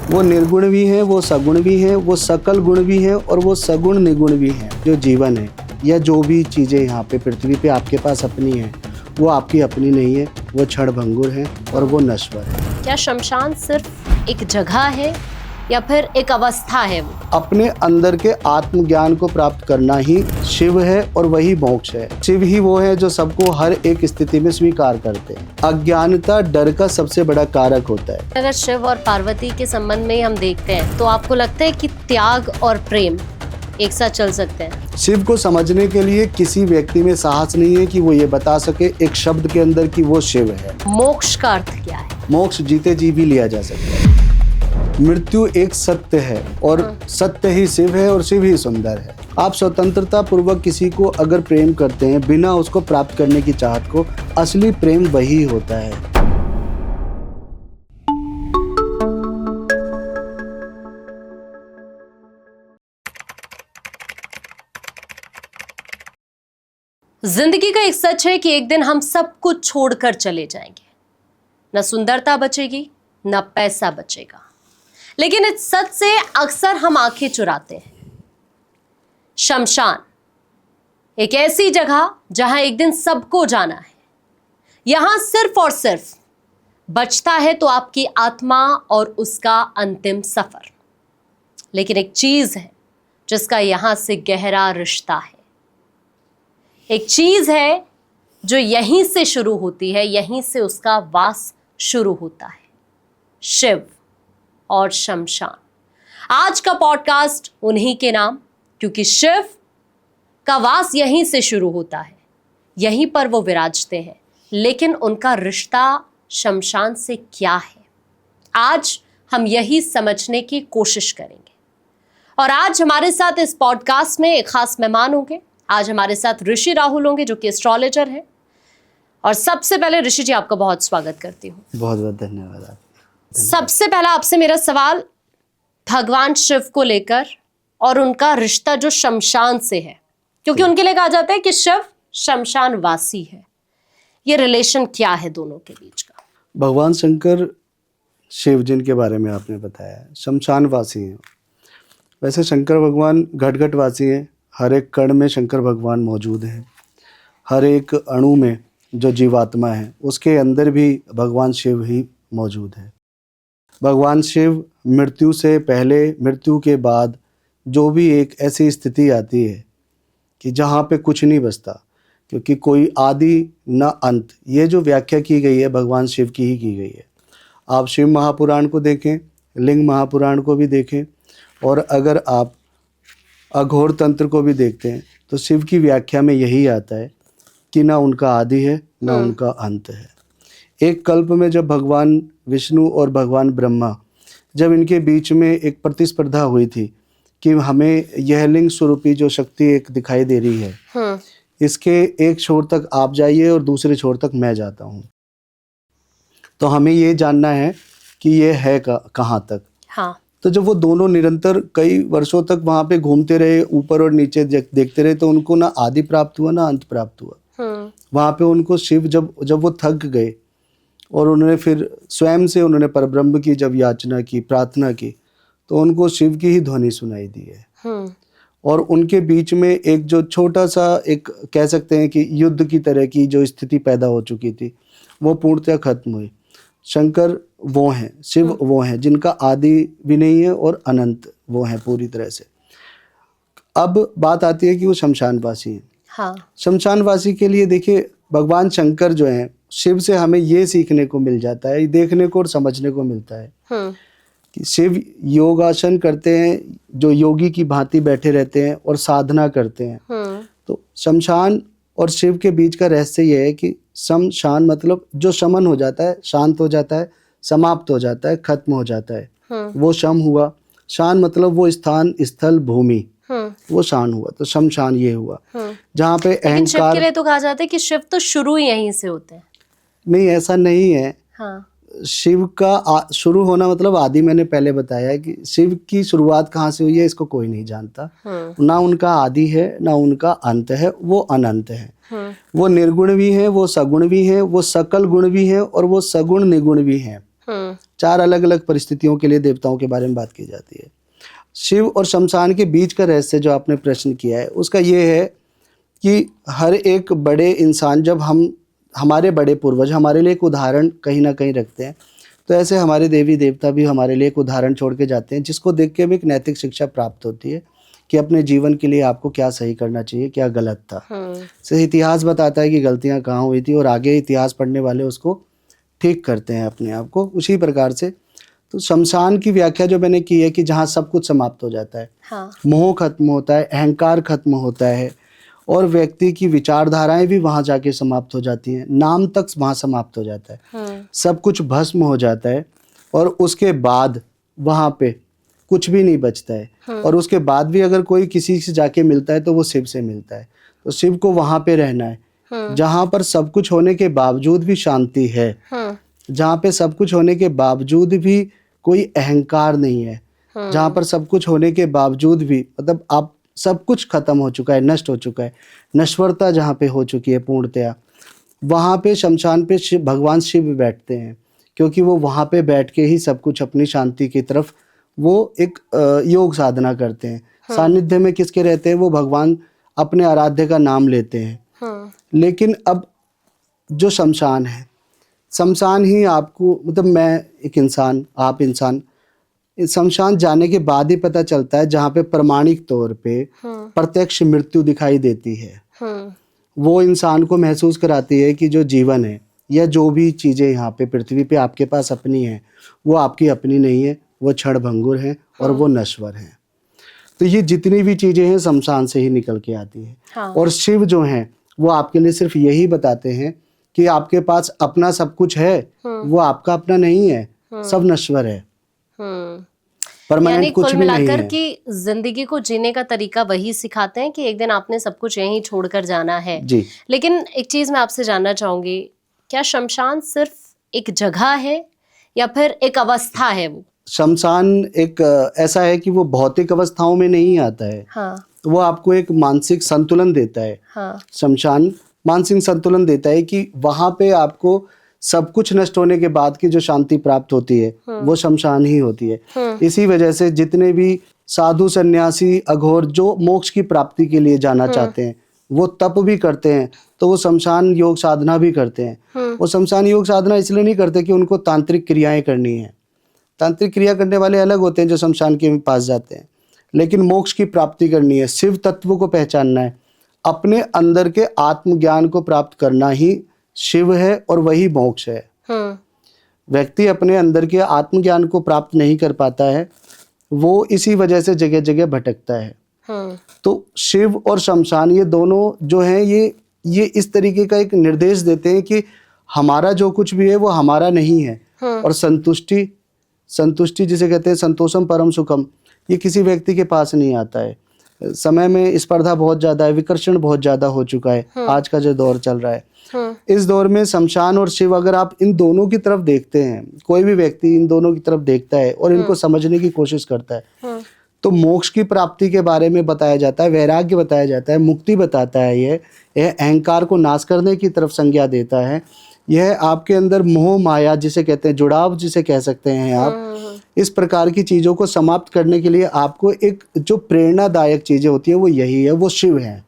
वो निर्गुण भी हैं, वो सगुण भी हैं, वो सकल गुण भी हैं और वो सगुण निगुण भी हैं। जो जीवन है या जो भी चीज़ें यहाँ पे पृथ्वी पे आपके पास अपनी हैं, वो आपकी अपनी नहीं है, वो क्षणभंगुर है और वो नश्वर है। क्या शमशान सिर्फ एक जगह है या फिर एक अवस्था है? वो अपने अंदर के आत्मज्ञान को प्राप्त करना ही शिव है और वही मोक्ष है। शिव ही वो है जो सबको हर एक स्थिति में स्वीकार करते हैं। अज्ञानता डर का सबसे बड़ा कारक होता है। अगर शिव और पार्वती के संबंध में हम देखते हैं तो आपको लगता है कि त्याग और प्रेम एक साथ चल सकते हैं? शिव को समझने के लिए किसी व्यक्ति में साहस नहीं है कि वो ये बता सके एक शब्द के अंदर कि वो शिव है। मोक्ष का अर्थ क्या है? मोक्ष जीते जी भी लिया जा सकता है। मृत्यु एक सत्य है और सत्य ही शिव है और शिव ही सुंदर है। आप स्वतंत्रता पूर्वक किसी को अगर प्रेम करते हैं बिना उसको प्राप्त करने की चाहत को, असली प्रेम वही होता है। जिंदगी का एक सच है कि एक दिन हम सब कुछ छोड़कर चले जाएंगे। न सुंदरता बचेगी, न पैसा बचेगा, लेकिन इस सच से अक्सर हम आंखें चुराते हैं। शमशान एक ऐसी जगह जहां एक दिन सबको जाना है। यहां सिर्फ और सिर्फ बचता है तो आपकी आत्मा और उसका अंतिम सफर। लेकिन एक चीज है जिसका यहां से गहरा रिश्ता है। एक चीज है जो यहीं से शुरू होती है, यहीं से उसका वास शुरू होता है। शिव और शमशान। आज का पॉडकास्ट उन्हीं के नाम, क्योंकि शिव का वास यहीं से शुरू होता है, यहीं पर वो विराजते हैं। लेकिन उनका रिश्ता शमशान से क्या है, आज हम यही समझने की कोशिश करेंगे। और आज हमारे साथ इस पॉडकास्ट में एक खास मेहमान होंगे। आज हमारे साथ ऋषि राहुल होंगे जो कि एस्ट्रोलॉजर हैं। और सबसे पहले ऋषि जी, आपका बहुत स्वागत करती हूँ। बहुत बहुत धन्यवाद। सबसे पहला आपसे मेरा सवाल भगवान शिव को लेकर और उनका रिश्ता जो शमशान से है, क्योंकि उनके लिए कहा जाता है कि शिव शमशान वासी है। ये रिलेशन क्या है दोनों के बीच का? भगवान शंकर शिव जिनके बारे में आपने बताया शमशान वासी हैं। वैसे शंकर भगवान घट घट वासी हैं। हर एक कण में शंकर भगवान मौजूद हैं। हर एक अणु में जो जीवात्मा है उसके अंदर भी भगवान शिव ही मौजूद है। भगवान शिव मृत्यु से पहले, मृत्यु के बाद जो भी एक ऐसी स्थिति आती है कि जहाँ पे कुछ नहीं बचता, क्योंकि कोई आदि न अंत, ये जो व्याख्या की गई है भगवान शिव की ही की गई है। आप शिव महापुराण को देखें, लिंग महापुराण को भी देखें, और अगर आप अघोर तंत्र को भी देखते हैं तो शिव की व्याख्या में यही आता है कि ना उनका आदि है ना उनका अंत है। एक कल्प में जब भगवान विष्णु और भगवान ब्रह्मा, जब इनके बीच में एक प्रतिस्पर्धा हुई थी कि हमें यह लिंग स्वरूपी जो शक्ति एक दिखाई दे रही है, इसके एक छोर तक आप जाइए और दूसरे छोर तक मैं जाता हूँ, तो हमें ये जानना है कि ये है कहाँ तक। हाँ। तो जब वो दोनों निरंतर कई वर्षों तक वहाँ पे घूमते रहे, ऊपर और नीचे देखते रहे, तो उनको ना आदि प्राप्त हुआ ना अंत प्राप्त हुआ। वहाँ पे उनको शिव जब वो थक गए और उन्होंने फिर स्वयं से उन्होंने परब्रह्म की जब याचना की, प्रार्थना की, तो उनको शिव की ही ध्वनि सुनाई दी है। और उनके बीच में एक जो छोटा सा एक कह सकते हैं कि युद्ध की तरह की जो स्थिति पैदा हो चुकी थी, वो पूर्णतः खत्म हुई। शंकर वो हैं, शिव वो हैं जिनका आदि भी नहीं है और अनंत वो हैं पूरी तरह से। अब बात आती है कि वो शमशानवासी हैं। हाँ। शमशानवासी के लिए देखिए, भगवान शंकर जो हैं, शिव से हमें ये सीखने को मिल जाता है, देखने को और समझने को मिलता है कि शिव योगासन करते हैं, जो योगी की भांति बैठे रहते हैं और साधना करते हैं। तो शमशान और शिव के बीच का रहस्य यह है कि शमशान मतलब जो शमन हो जाता है, शांत हो जाता है, समाप्त हो जाता है, खत्म हो जाता है, वो शम हुआ। शान मतलब वो स्थान, स्थल, भूमि, वो शान हुआ। तो शमशान ये हुआ जहाँ पे अहंकार। शिव के लिए तो कहा जाता है कि शिव तो शुरू ही यहीं से होते हैं। नहीं, ऐसा नहीं है। हाँ। शिव का शुरू होना मतलब आदि, मैंने पहले बताया है कि शिव की शुरुआत कहाँ से हुई है इसको कोई नहीं जानता। ना उनका आदि है ना उनका अंत है, वो अनंत है। वो निर्गुण भी है, वो सगुण भी है, वो सकल गुण भी है और वो सगुण निगुण भी है। 4 अलग अलग परिस्थितियों के लिए देवताओं के बारे में बात की जाती है। शिव और शमशान के बीच का रहस्य जो आपने प्रश्न किया है उसका ये है कि हर एक बड़े इंसान, जब हमारे बड़े पूर्वज हमारे लिए एक उदाहरण कहीं ना कहीं रखते हैं, तो ऐसे हमारे देवी देवता भी हमारे लिए एक उदाहरण छोड़ के जाते हैं, जिसको देख के हमें एक नैतिक शिक्षा प्राप्त होती है कि अपने जीवन के लिए आपको क्या सही करना चाहिए, क्या गलत था। से इतिहास बताता है कि गलतियां कहाँ हुई थी और आगे इतिहास पढ़ने वाले उसको ठीक करते हैं अपने आप को। उसी प्रकार से तो शमशान की व्याख्या जो मैंने की है कि जहाँ सब कुछ समाप्त हो जाता है, हाँ। मोह खत्म होता है, अहंकार खत्म होता है और व्यक्ति की विचारधाराएं भी वहाँ जाके समाप्त हो जाती हैं, नाम तक वहाँ समाप्त हो जाता है, सब कुछ भस्म हो जाता है और उसके बाद वहाँ पे कुछ भी नहीं बचता है। और उसके बाद भी अगर कोई किसी से जाके मिलता है तो वो शिव से मिलता है। तो शिव को वहाँ पे रहना है जहाँ पर सब कुछ होने के बावजूद भी शांति है, जहाँ पे सब कुछ होने के बावजूद भी कोई अहंकार नहीं है, जहाँ पर सब कुछ होने के बावजूद भी मतलब आप सब कुछ खत्म हो चुका है, नष्ट हो चुका है, नश्वरता जहाँ पे हो चुकी है पूर्णतया, वहाँ पे शमशान पे भगवान शिव बैठते हैं, क्योंकि वो वहाँ पे बैठ के ही सब कुछ अपनी शांति की तरफ वो एक योग साधना करते हैं। सानिध्य में किसके रहते हैं? वो भगवान अपने आराध्य का नाम लेते हैं। लेकिन अब जो शमशान है, शमशान ही आपको मतलब मैं एक इंसान, आप इंसान, शमशान जाने के बाद ही पता चलता है, जहाँ पे प्रमाणिक तौर पे प्रत्यक्ष मृत्यु दिखाई देती है। वो इंसान को महसूस कराती है कि जो जीवन है या जो भी चीज़ें यहाँ पे पृथ्वी पे आपके पास अपनी है, वो आपकी अपनी नहीं है, वो क्षण भंगुर है और वो नश्वर है। तो ये जितनी भी चीज़ें हैं शमशान से ही निकल के आती है। और शिव जो हैं वो आपके लिए सिर्फ यही बताते हैं कि आपके पास अपना सब कुछ है, वो आपका अपना नहीं है, सब नश्वर है, परमानेंट कुछ भी नहीं है। मिलाकर कि जिंदगी को जीने का तरीका वही सिखाते हैं कि एक दिन आपने सब कुछ यहीं छोड़कर जाना है जी। लेकिन एक चीज मैं आपसे जानना चाहूंगी, क्या शमशान सिर्फ एक जगह है या फिर एक अवस्था है? वो शमशान एक ऐसा है कि वो भौतिक अवस्थाओं में नहीं आता है। वो आपको एक मानसिक संतुलन देता है। शमशान मानसिक संतुलन देता है कि वहां पे आपको सब कुछ नष्ट होने के बाद की जो शांति प्राप्त होती है वो शमशान ही होती है। इसी वजह से जितने भी साधु सन्यासी अघोर जो मोक्ष की प्राप्ति के लिए जाना चाहते हैं वो तप भी करते हैं, तो वो शमशान योग साधना भी करते हैं। वो शमशान योग साधना इसलिए नहीं करते कि उनको तांत्रिक क्रियाएं करनी है। तांत्रिक क्रिया करने वाले अलग होते हैं जो शमशान के पास जाते हैं, लेकिन मोक्ष की प्राप्ति करनी है, शिव तत्व को पहचानना है, अपने अंदर के आत्मज्ञान को प्राप्त करना ही शिव है और वही मोक्ष है। व्यक्ति अपने अंदर के आत्मज्ञान को प्राप्त नहीं कर पाता है, वो इसी वजह से जगह जगह भटकता है। तो शिव और शमशान ये दोनों जो हैं ये इस तरीके का एक निर्देश देते हैं कि हमारा जो कुछ भी है वो हमारा नहीं है। और संतुष्टि जिसे कहते हैं संतोषम परम सुखम, ये किसी व्यक्ति के पास नहीं आता है। समय में स्पर्धा बहुत ज्यादा है, विकर्षण बहुत ज्यादा हो चुका है, आज का जो दौर चल रहा है। इस दौर में शमशान और शिव अगर आप इन दोनों की तरफ देखते हैं, कोई भी व्यक्ति इन दोनों की तरफ देखता है और इनको समझने की कोशिश करता है, तो मोक्ष की प्राप्ति के बारे में बताया जाता है, वैराग्य बताया जाता है, मुक्ति बताता है। यह अहंकार को नाश करने की तरफ संज्ञा देता है। यह आपके अंदर मोह माया जिसे कहते हैं, जुड़ाव जिसे कह सकते हैं आप, इस प्रकार की चीज़ों को समाप्त करने के लिए आपको एक जो प्रेरणादायक चीज़ें होती है वो यही है, वो शिव है।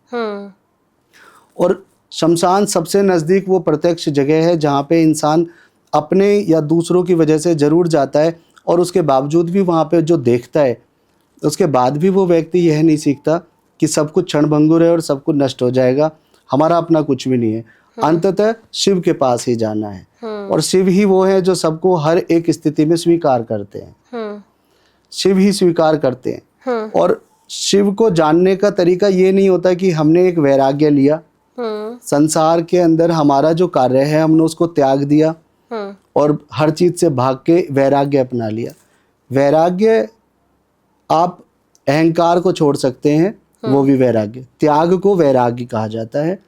और शमशान सबसे नज़दीक वो प्रत्यक्ष जगह है जहाँ पे इंसान अपने या दूसरों की वजह से ज़रूर जाता है और उसके बावजूद भी वहाँ पे जो देखता है, उसके बाद भी वो व्यक्ति यह नहीं सीखता कि सब कुछ क्षणभंगुर है और सब कुछ नष्ट हो जाएगा, हमारा अपना कुछ भी नहीं है। अंततः शिव के पास ही जाना है और शिव ही वो है जो सबको हर एक स्थिति में स्वीकार करते हैं। शिव ही स्वीकार करते हैं। और शिव को जानने का तरीका ये नहीं होता कि हमने एक वैराग्य लिया, संसार के अंदर हमारा जो कार्य है हमने उसको त्याग दिया और हर चीज से भाग के वैराग्य अपना लिया। वैराग्य, आप अहंकार को छोड़ सकते हैं, वो भी वैराग्य, त्याग को वैराग्य कहा जाता है।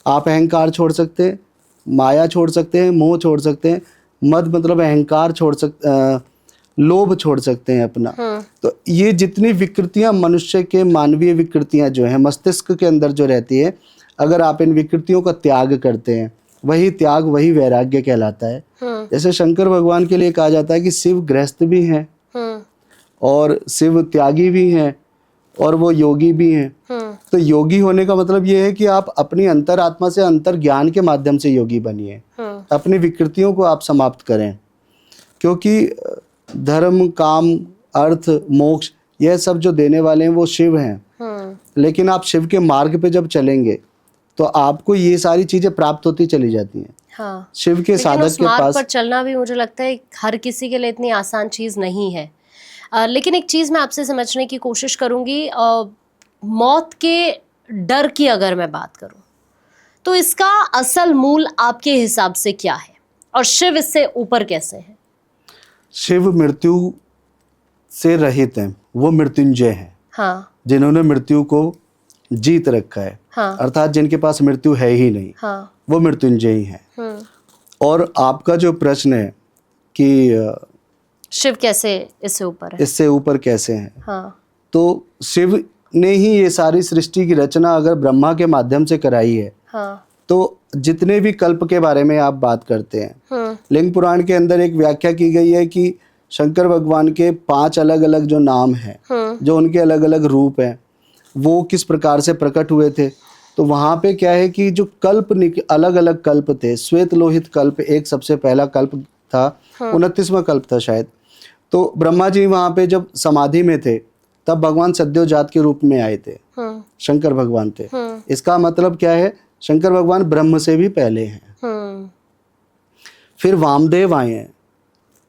आप अहंकार छोड़ सकते हैं, माया छोड़ सकते हैं, मोह छोड़ सकते हैं, मद मतलब अहंकार छोड़ लोभ छोड़ सकते हैं अपना। तो ये जितनी विकृतियां मनुष्य के मानवीय विकृतियां जो हैं मस्तिष्क के अंदर जो रहती है, अगर आप इन विकृतियों का त्याग करते हैं वही त्याग, वही वैराग्य कहलाता है। जैसे शंकर भगवान के लिए कहा जाता है कि शिव गृहस्थ भी हैं और शिव त्यागी भी हैं और वो योगी भी हैं। तो योगी होने का मतलब ये है कि आप अपनी अंतरात्मा से अंतर ज्ञान के माध्यम से योगी बनिए, अपनी विकृतियों को आप समाप्त करें, क्योंकि धर्म, काम, अर्थ, मोक्ष यह सब जो देने वाले हैं वो शिव हैं। लेकिन आप शिव के मार्ग पे जब चलेंगे तो आपको ये सारी चीजें प्राप्त होती चली जाती हैं। हाँ। शिव के लेकिन साधक उस के मार्ग पास पर चलना भी मुझे लगता है हर किसी के लिए इतनी आसान चीज नहीं है। लेकिन एक चीज मैं आपसे समझने की कोशिश करूंगी, मौत के डर की अगर मैं बात करूं तो इसका असल मूल आपके हिसाब से क्या है और शिव इससे ऊपर कैसे है? शिव मृत्यु से रहित हैं, वो मृत्युंजय हैं। हाँ। जिन्होंने मृत्यु को जीत रखा है। हाँ। अर्थात जिनके पास मृत्यु है ही नहीं। हाँ। वो मृत्युंजयी हैं। और आपका जो प्रश्न है कि शिव कैसे इससे ऊपर है, इससे ऊपर कैसे हैं, हाँ। तो शिव ने ही ये सारी सृष्टि की रचना अगर ब्रह्मा के माध्यम से कराई है, हाँ। तो जितने भी कल्प के बारे में आप बात करते हैं, लिंग पुराण के अंदर एक व्याख्या की गई है कि शंकर भगवान के 5 अलग अलग जो नाम हैं, जो उनके अलग अलग रूप हैं, वो किस प्रकार से प्रकट हुए थे। तो वहाँ पे क्या है कि जो कल्प अलग अलग कल्प थे, श्वेत लोहित कल्प एक सबसे पहला कल्प था, 29वां कल्प था शायद। तो ब्रह्मा जी वहाँ पे जब समाधि में थे तब भगवान सद्योजात के रूप में आए थे, शंकर भगवान थे। इसका मतलब क्या है, शंकर भगवान ब्रह्म से भी पहले हैं। फिर वामदेव आए हैं,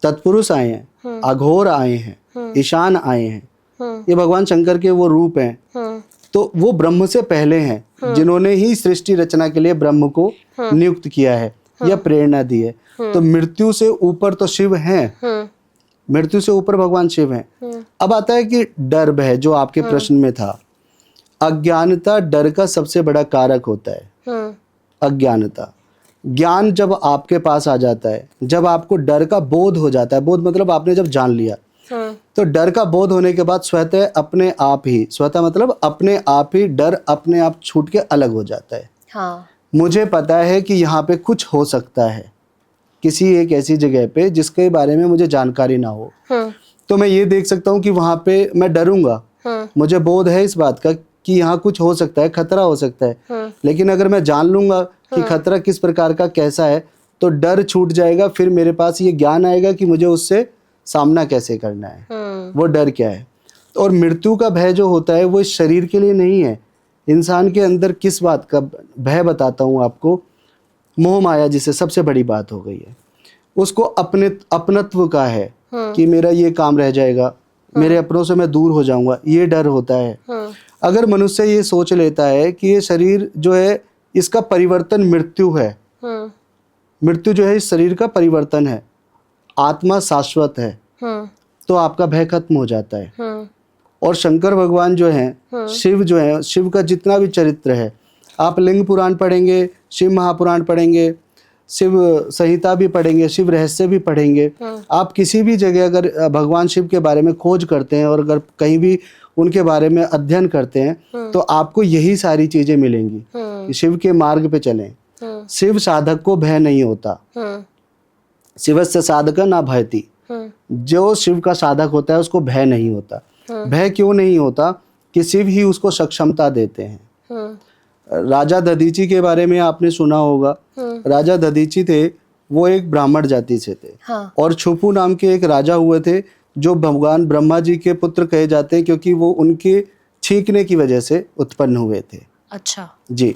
तत्पुरुष आए हैं, अघोर आए हैं, ईशान आए हैं। ये भगवान शंकर के वो रूप हैं। तो वो ब्रह्म से पहले हैं, जिन्होंने ही सृष्टि रचना के लिए ब्रह्म को नियुक्त किया है या प्रेरणा दी है। तो मृत्यु से ऊपर तो शिव हैं, मृत्यु से ऊपर भगवान शिव हैं। अब आता है कि डर भय, जो आपके प्रश्न में था, अज्ञानता डर का सबसे बड़ा कारक होता है। अज्ञानता, ज्ञान जब आपके पास आ जाता है, जब आपको डर का बोध हो जाता है, बोध मतलब आपने जब जान लिया, तो डर का बोध होने के बाद स्वतः अपने आप ही, स्वतः मतलब अपने आप ही डर अपने आप छूट के अलग हो जाता है। हाँ। मुझे पता है कि यहाँ पे कुछ हो सकता है, किसी एक ऐसी जगह पे जिसके बारे में मुझे जानकारी ना हो, तो मैं ये देख सकता हूँ कि वहाँ पे मैं डरूंगा। मुझे बोध है इस बात का कि यहाँ कुछ हो सकता है, खतरा हो सकता है। लेकिन अगर मैं जान लूंगा कि खतरा किस प्रकार का कैसा है, तो डर छूट जाएगा। फिर मेरे पास ये ज्ञान आएगा कि मुझे उससे सामना कैसे करना है, वो डर क्या है। और मृत्यु का भय जो होता है वो इस शरीर के लिए नहीं है। इंसान के अंदर किस बात का भय बताता हूँ आपको, मोह माया जिसे सबसे बड़ी बात हो गई है, उसको अपनत्व का है कि मेरा ये काम रह जाएगा, मेरे अपनों से मैं दूर हो जाऊंगा, ये डर होता है। अगर मनुष्य ये सोच लेता है कि ये शरीर जो है इसका परिवर्तन मृत्यु है, मृत्यु जो है इस शरीर का परिवर्तन है, आत्मा शाश्वत है, तो आपका भय खत्म हो जाता है। और शंकर भगवान जो हैं, शिव जो है, शिव का जितना भी चरित्र है, आप लिंग पुराण पढ़ेंगे, शिव महापुराण पढ़ेंगे, शिव संहिता भी पढ़ेंगे, शिव रहस्य भी पढ़ेंगे, आप किसी भी जगह अगर भगवान शिव के बारे में खोज करते हैं और अगर कहीं भी उनके बारे में अध्ययन करते हैं, तो आपको यही सारी चीजें मिलेंगी कि शिव के मार्ग पे चलें। शिव साधक को भय नहीं होता, शिवस्य साधक न भयति। जो शिव का साधक होता है उसको भय नहीं होता। भय क्यों नहीं होता? कि शिव ही उसको सक्षमता देते हैं। राजा दधीची के बारे में आपने सुना होगा। राजा दधीची थे, वो एक ब्राह्मण जाति से थे। हाँ। और छुपू नाम के एक राजा हुए थे, जो भगवान ब्रह्मा जी के पुत्र कहे जाते हैं, क्योंकि वो उनके छींकने की वजह से उत्पन्न हुए थे। अच्छा जी।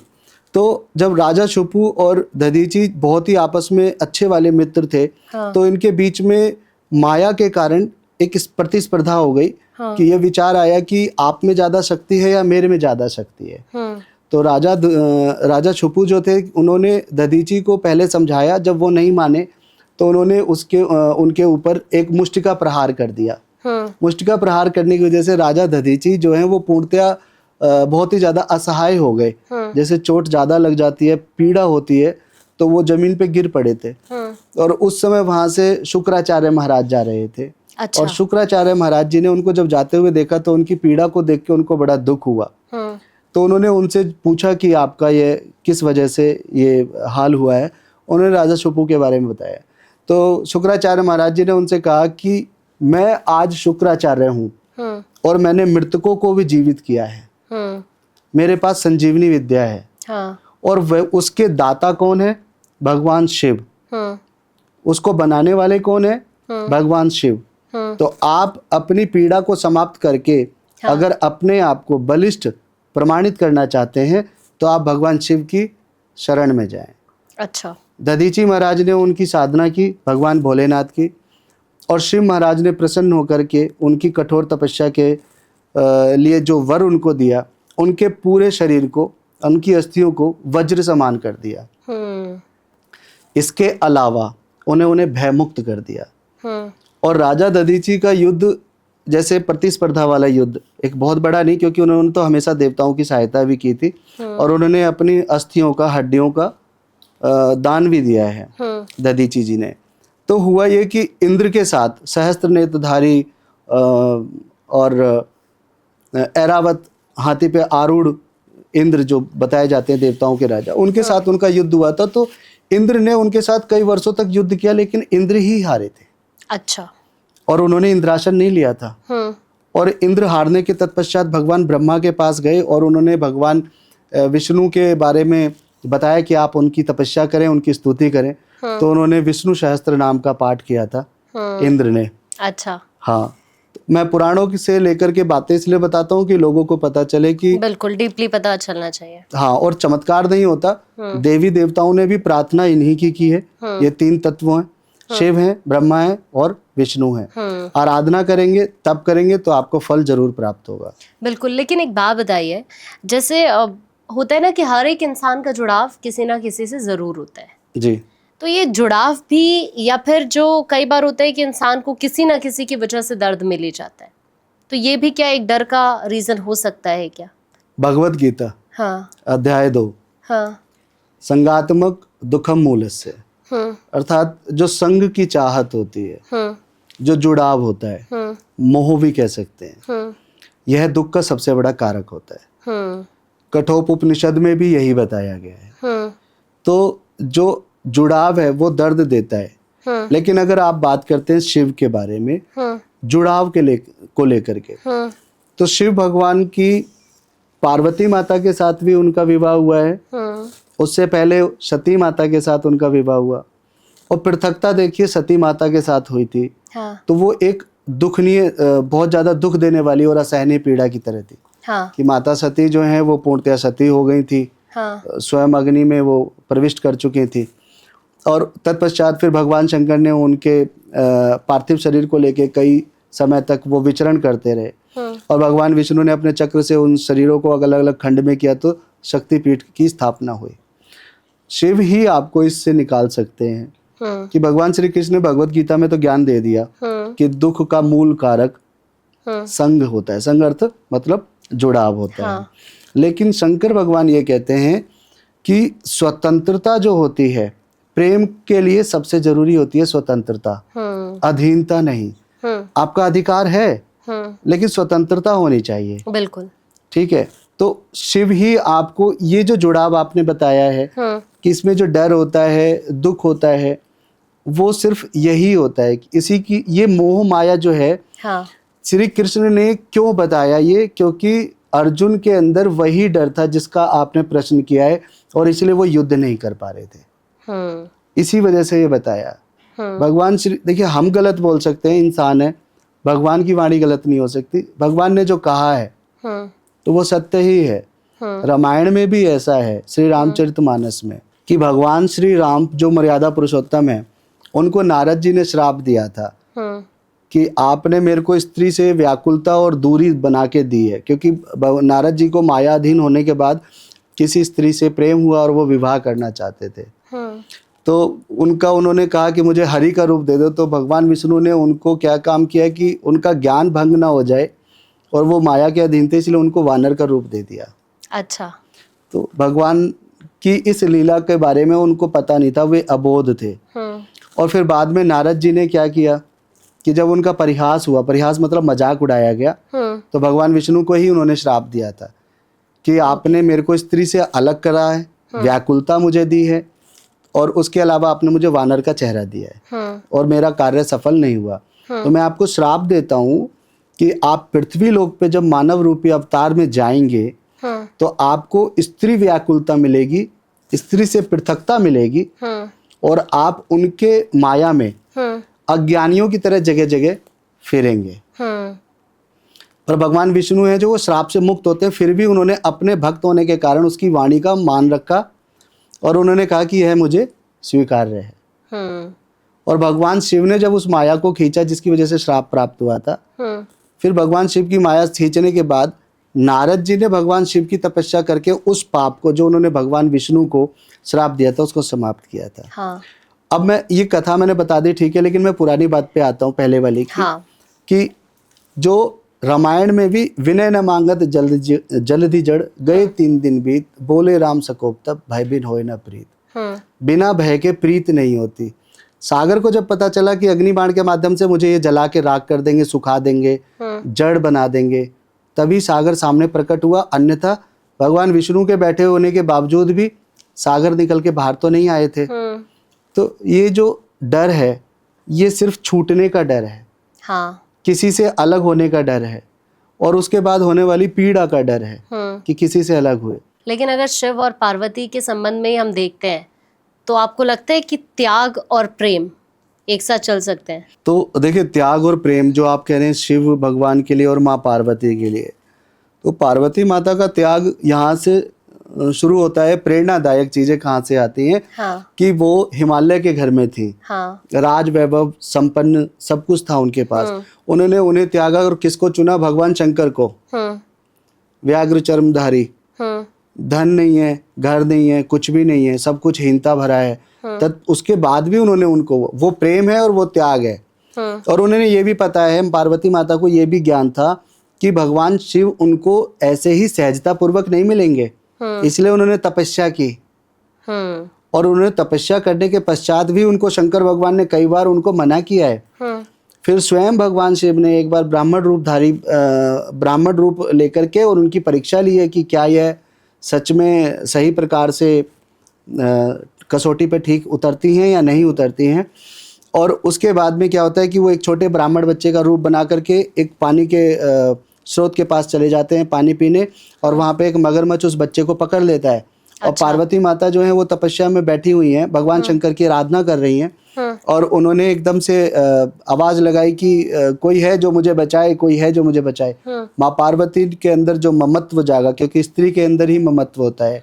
तो जब राजा छुपू और दधीची बहुत ही आपस में अच्छे वाले मित्र थे, हाँ। तो इनके बीच में माया के कारण एक प्रतिस्पर्धा हो गई। हाँ। कि ये विचार आया कि आप में ज्यादा शक्ति है या मेरे में ज्यादा शक्ति है। तो राजा छुपू जो थे, उन्होंने दधीची को पहले समझाया। जब वो नहीं माने तो उन्होंने उनके ऊपर एक मुष्टिका प्रहार कर दिया। मुष्टिका प्रहार करने की वजह से राजा दधीची जो है वो पूर्णतया बहुत ही ज्यादा असहाय हो गए। जैसे चोट ज्यादा लग जाती है, पीड़ा होती है, तो वो जमीन पे गिर पड़े थे। और उस समय वहां से शुक्राचार्य महाराज जा रहे थे। अच्छा। और शुक्राचार्य महाराज जी ने उनको जब जाते हुए देखा तो उनकी पीड़ा को देख के उनको बड़ा दुख हुआ। तो उन्होंने उनसे पूछा कि आपका ये किस वजह से ये हाल हुआ है। उन्होंने राजा शुपु के बारे में बताया। तो शुक्राचार्य महाराज जी ने उनसे कहा कि मैं आज शुक्राचार्य हूँ और मैंने मृतकों को भी जीवित किया है, मेरे पास संजीवनी विद्या है। हाँ। और वह उसके दाता कौन है? भगवान शिव। उसको बनाने वाले कौन है? भगवान शिव। तो आप अपनी पीड़ा को समाप्त करके अगर अपने आप को बलिष्ठ प्रमाणित करना चाहते हैं तो आप भगवान शिव की शरण में जाएं। अच्छा। दधीची महाराज ने उनकी साधना की भगवान भोलेनाथ की, और शिव महाराज ने प्रसन्न होकर के उनकी कठोर तपस्या के लिए जो वर उनको दिया, उनके पूरे शरीर को, उनकी अस्थियों को वज्र समान कर दिया। इसके अलावा उन्हें भयमुक्त कर दिया। और राजा दधीची का युद्ध जैसे प्रतिस्पर्धा वाला युद्ध, एक बहुत बड़ा नहीं, क्योंकि उन्होंने तो हमेशा देवताओं की सहायता भी की थी और उन्होंने अपनी अस्थियों का, हड्डियों का दान भी दिया है दधीची जी ने। तो हुआ ये कि इंद्र के साथ सहस्त्र नेत्रधारी और ऐरावत हाथी पे आरूढ़ इंद्र जो बताए जाते हैं देवताओं के राजा, उनके साथ उनका युद्ध हुआ था। तो इंद्र ने उनके साथ कई वर्षों तक युद्ध किया, लेकिन इंद्र ही हारे थे। अच्छा। और उन्होंने इंद्रासन नहीं लिया था। और इंद्र हारने के तत्पश्चात भगवान ब्रह्मा के पास गए और उन्होंने भगवान विष्णु के बारे में बताया कि आप उनकी तपस्या करें, उनकी स्तुति करें। तो उन्होंने विष्णु सहस्त्र नाम का पाठ किया था इंद्र ने। अच्छा। हाँ, मैं पुराणों से लेकर के बातें इसलिए बताता हूँ कि लोगों को पता चले कि बिल्कुल डीपली पता चलना चाहिए। हाँ, और चमत्कार नहीं होता, देवी देवताओं ने भी प्रार्थना इन्हीं की है। ये तीन तत्व हैं, शिव हैं, ब्रह्मा है और विष्णु है। आराधना करेंगे, तब करेंगे तो आपको फल जरूर प्राप्त होगा। बिल्कुल। लेकिन एक बात बताइए, जैसे होता है ना कि हर एक इंसान का जुड़ाव किसी ना किसी से जरूर होता है जी। तो ये जुड़ाव भी, या फिर जो कई बार होता है कि इंसान को किसी ना किसी की वजह से दर्द मिल ही जाता है, तो ये भी क्या एक डर का रीजन हो सकता है क्या? भगवत गीता हाँ। अध्याय 2, हाँ। संगात्मक दुखम मूलस्य, अर्थात जो संग की चाहत होती है, जो जुड़ाव होता है, मोह भी कह सकते हैं, यह दुख का सबसे बड़ा कारक होता है। कठोपनिषद में भी यही बताया गया है। तो जो जुड़ाव है वो दर्द देता है। लेकिन अगर आप बात करते हैं शिव के बारे में, जुड़ाव को लेकर के, तो शिव भगवान की पार्वती माता के साथ भी उनका विवाह हुआ है। उससे पहले सती माता के साथ उनका विवाह हुआ, और पृथकता देखिए सती माता के साथ हुई थी। तो वो एक दुखनीय, बहुत ज्यादा दुख देने वाली और असहनीय पीड़ा की तरह थी। कि माता सती जो है वो पूर्णतया सती हो गई थी। स्वयं अग्नि में वो प्रविष्ट कर चुकी थी। और तत्पश्चात फिर भगवान शंकर ने उनके पार्थिव शरीर को लेके कई समय तक वो विचरण करते रहे। और भगवान विष्णु ने अपने चक्र से उन शरीरों को अलग अलग खंड में किया, तो शक्तिपीठ की स्थापना हुई। शिव ही आपको इससे निकाल सकते हैं। कि भगवान श्री कृष्ण ने भगवत गीता में तो ज्ञान दे दिया कि दुख का मूल कारक संग होता है। संग अर्थ मतलब जुड़ाव होता है। लेकिन शंकर भगवान ये कहते हैं कि स्वतंत्रता जो होती है, प्रेम के लिए सबसे जरूरी होती है स्वतंत्रता, अधीनता नहीं। आपका अधिकार है, लेकिन स्वतंत्रता होनी चाहिए। बिल्कुल। ठीक है। तो शिव ही आपको ये जो जुड़ाव आपने बताया है कि इसमें जो डर होता है, दुख होता है, वो सिर्फ यही होता है कि इसी की ये मोह माया जो है। श्री कृष्ण ने क्यों बताया ये? क्योंकि अर्जुन के अंदर वही डर था जिसका आपने प्रश्न किया है, और इसलिए वो युद्ध नहीं कर पा रहे थे। इसी वजह से ये बताया। भगवान श्री, देखिए हम गलत बोल सकते हैं, इंसान है, भगवान की वाणी गलत नहीं हो सकती। भगवान ने जो कहा है तो वो सत्य ही है। रामायण में भी ऐसा है, श्री रामचरितमानस में, कि भगवान श्री राम जो मर्यादा पुरुषोत्तम है, उनको नारद जी ने श्राप दिया था कि आपने मेरे को स्त्री से व्याकुलता और दूरी बना के दी है। क्योंकि नारद जी को मायाधीन होने के बाद किसी स्त्री से प्रेम हुआ और वो विवाह करना चाहते थे। तो उन्होंने कहा कि मुझे हरि का रूप दे दो। तो भगवान विष्णु ने उनको क्या काम किया कि उनका ज्ञान भंग ना हो जाए, और वो माया के अधीन थे, इसलिए उनको वानर का रूप दे दिया। अच्छा। तो भगवान की इस लीला के बारे में उनको पता नहीं था, वे अबोध थे। और फिर बाद में नारद जी ने क्या किया कि जब उनका परिहास हुआ, परिहास मतलब मजाक उड़ाया गया, तो भगवान विष्णु को ही उन्होंने श्राप दिया था कि आपने मेरे को स्त्री से अलग करा है, व्याकुलता मुझे दी है, और उसके अलावा आपने मुझे वानर का चेहरा दिया है और मेरा कार्य सफल नहीं हुआ, तो मैं आपको श्राप देता हूँ कि आप पृथ्वी लोक पे जब मानव रूपी अवतार में जाएंगे तो आपको स्त्री व्याकुलता मिलेगी, स्त्री से पृथकता मिलेगी और आप उनके माया में अज्ञानियों की तरह जगह जगह फिरेंगे। पर भगवान विष्णु हैं जो वो श्राप से मुक्त होते हैं, फिर भी उन्होंने अपने भक्त होने के कारण उसकी वाणी का मान रखा और उन्होंने कहा कि यह मुझे स्वीकार्य है। और भगवान शिव ने जब उस माया को खींचा जिसकी वजह से श्राप प्राप्त हुआ था, फिर भगवान शिव की माया खींचने के बाद नारद जी ने भगवान शिव की तपस्या करके उस पाप को जो उन्होंने भगवान विष्णु को श्राप दिया था उसको समाप्त किया था। हाँ। अब मैं ये कथा मैंने बता दी, ठीक है, लेकिन मैं पुरानी बात पे आता हूँ, पहले वाली की। हाँ। कि जो रामायण में भी विनय न मांगत जल्दी जड़ गए 3 दिन बीत, बोले राम सकोप तब भय बिन होए न प्रीत। बिना भय के प्रीत नहीं होती। सागर को जब पता चला कि अग्निबाण के माध्यम से मुझे ये जला के राख कर देंगे, सुखा देंगे, जड़ बना देंगे, तभी सागर सामने प्रकट हुआ। अन्यथा भगवान विष्णु के बैठे होने के बावजूद भी सागर निकल के बाहर तो नहीं आए थे। तो ये जो डर है ये सिर्फ छूटने का डर है। हाँ। किसी से अलग होने का डर है और उसके बाद होने वाली पीड़ा का डर है कि किसी से अलग हुए। लेकिन अगर शिव और पार्वती के संबंध में हम देखते हैं तो आपको लगता है कि त्याग और प्रेम एक साथ चल सकते हैं? तो देखिए, त्याग और प्रेम जो आप कह रहे हैं शिव भगवान के लिए और माँ पार्वती के लिए, तो पार्वती माता का त्याग यहाँ से शुरू होता है। प्रेरणादायक चीजें कहाँ से आती हैं? हाँ। कि कि वो हिमालय के घर में थी। हाँ। राज वैभव संपन्न सब कुछ था उनके पास, उन्होंने उन्हें त्यागा और किसको चुना? भगवान शंकर को। व्याघ्र चर्मधारी, धन नहीं है, घर नहीं है, कुछ भी नहीं है, सब कुछ हीनता भरा है, तब उसके बाद भी उन्होंने उनको, वो प्रेम है और वो त्याग है। और उन्होंने ये भी पता है, पार्वती माता को ये भी ज्ञान था कि भगवान शिव उनको ऐसे ही सहजता पूर्वक नहीं मिलेंगे, इसलिए उन्होंने तपस्या की। और उन्होंने तपस्या करने के पश्चात भी उनको शंकर भगवान ने कई बार उनको मना किया है। फिर स्वयं भगवान शिव ने एक बार ब्राह्मण रूप लेकर के और उनकी परीक्षा ली है कि क्या यह सच में सही प्रकार से कसौटी पे ठीक उतरती हैं या नहीं उतरती हैं। और उसके बाद में क्या होता है कि वो एक छोटे ब्राह्मण बच्चे का रूप बना करके एक पानी के स्रोत के पास चले जाते हैं पानी पीने, और वहाँ पे एक मगरमच्छ उस बच्चे को पकड़ लेता है। और पार्वती माता जो है वो तपस्या में बैठी हुई हैं, भगवान शंकर की आराधना कर रही हैं, और उन्होंने एकदम से आवाज लगाई कि कोई है जो मुझे बचाए, कोई है जो मुझे बचाए। माँ पार्वती के अंदर जो ममत्व जागा, क्योंकि स्त्री के अंदर ही ममत्व होता है,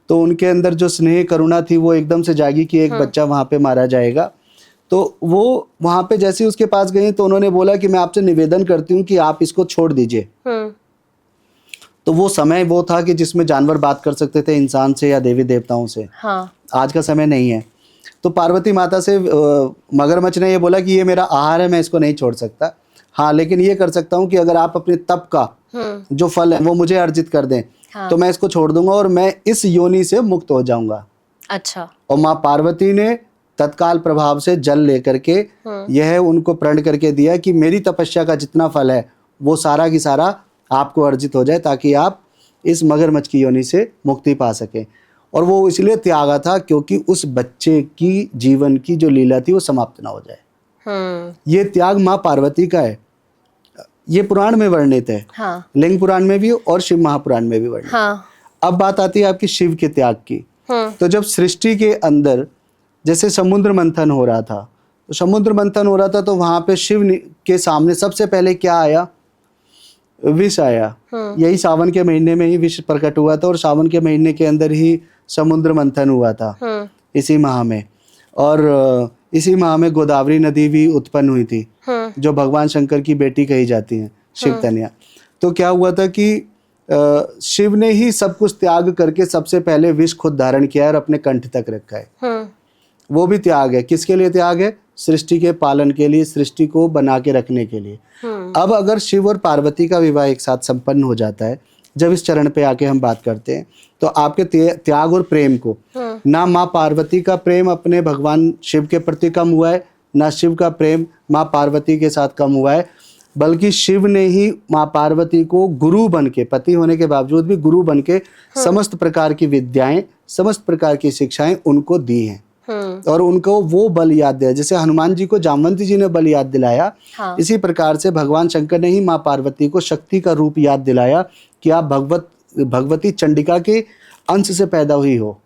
तो उनके अंदर जो स्नेह करुणा थी वो एकदम से जागी कि एक बच्चा वहां पे मारा जाएगा। तो वो वहां पे जैसे उसके पास गई तो उन्होंने बोला कि मैं आपसे निवेदन करती हूँ कि आप इसको छोड़ दीजिए। तो वो समय वो था कि जिसमें जानवर बात कर सकते थे इंसान से या देवी देवताओं से। हाँ। आज का समय नहीं है। तो पार्वती माता से मगरमच्छ ने ये बोला कि ये मेरा आहार है, मैं इसको नहीं छोड़ सकता। हाँ, लेकिन ये कर सकता हूँ कि अगर आप अपने तप का जो फल है वो मुझे अर्जित कर दें, हाँ, तो मैं इसको छोड़ दूंगा और मैं इस योनि से मुक्त हो जाऊंगा। अच्छा। और माँ पार्वती ने तत्काल प्रभाव से जल लेकर के यह उनको प्रण करके दिया कि मेरी तपस्या का जितना फल है वो सारा की सारा आपको अर्जित हो जाए, ताकि आप इस मगरमच्छ की योनि से मुक्ति पा सके। और वो इसलिए त्यागा था क्योंकि उस बच्चे की जीवन की जो लीला थी वो समाप्त ना हो जाए। ये त्याग माँ पार्वती का है। ये पुराण में वर्णित है। हाँ। लिंग पुराण में भी और शिव महापुराण में भी वर्णित। हाँ। अब बात आती है आपकी शिव के त्याग की। तो जब सृष्टि के अंदर जैसे समुद्र मंथन हो रहा था, तो वहां पे शिव के सामने सबसे पहले क्या आया? विष आया। यही सावन के महीने में ही विष प्रकट हुआ था और सावन के महीने के अंदर ही समुद्र मंथन हुआ था इसी माह में। और इसी माह में गोदावरी नदी भी उत्पन्न हुई थी, जो भगवान शंकर की बेटी कही जाती है, शिव कन्या। तो क्या हुआ था कि शिव ने ही सब कुछ त्याग करके सबसे पहले विष खुद धारण किया है और अपने कंठ तक रखा है। वो भी त्याग है। किसके लिए त्याग है? सृष्टि के पालन के लिए, सृष्टि को बना के रखने के लिए। अब अगर शिव और पार्वती का विवाह एक साथ संपन्न हो जाता है, जब इस चरण पे आके हम बात करते हैं, तो आपके त्याग और प्रेम को, ना माँ पार्वती का प्रेम अपने भगवान शिव के प्रति कम हुआ है, ना शिव का प्रेम माँ पार्वती के साथ कम हुआ है, बल्कि शिव ने ही माँ पार्वती को गुरु बन के, पति होने के बावजूद भी गुरु बन के समस्त प्रकार की विद्याएं, समस्त प्रकार की शिक्षाएं उनको दी हैं। और उनको वो बल याद दिया, जैसे हनुमान जी को जामवंती जी ने बल याद दिलाया। हाँ। इसी प्रकार से भगवान शंकर ने ही माँ पार्वती को शक्ति का रूप याद दिलाया कि आप भगवती चंडिका के अंश से पैदा हुई हो,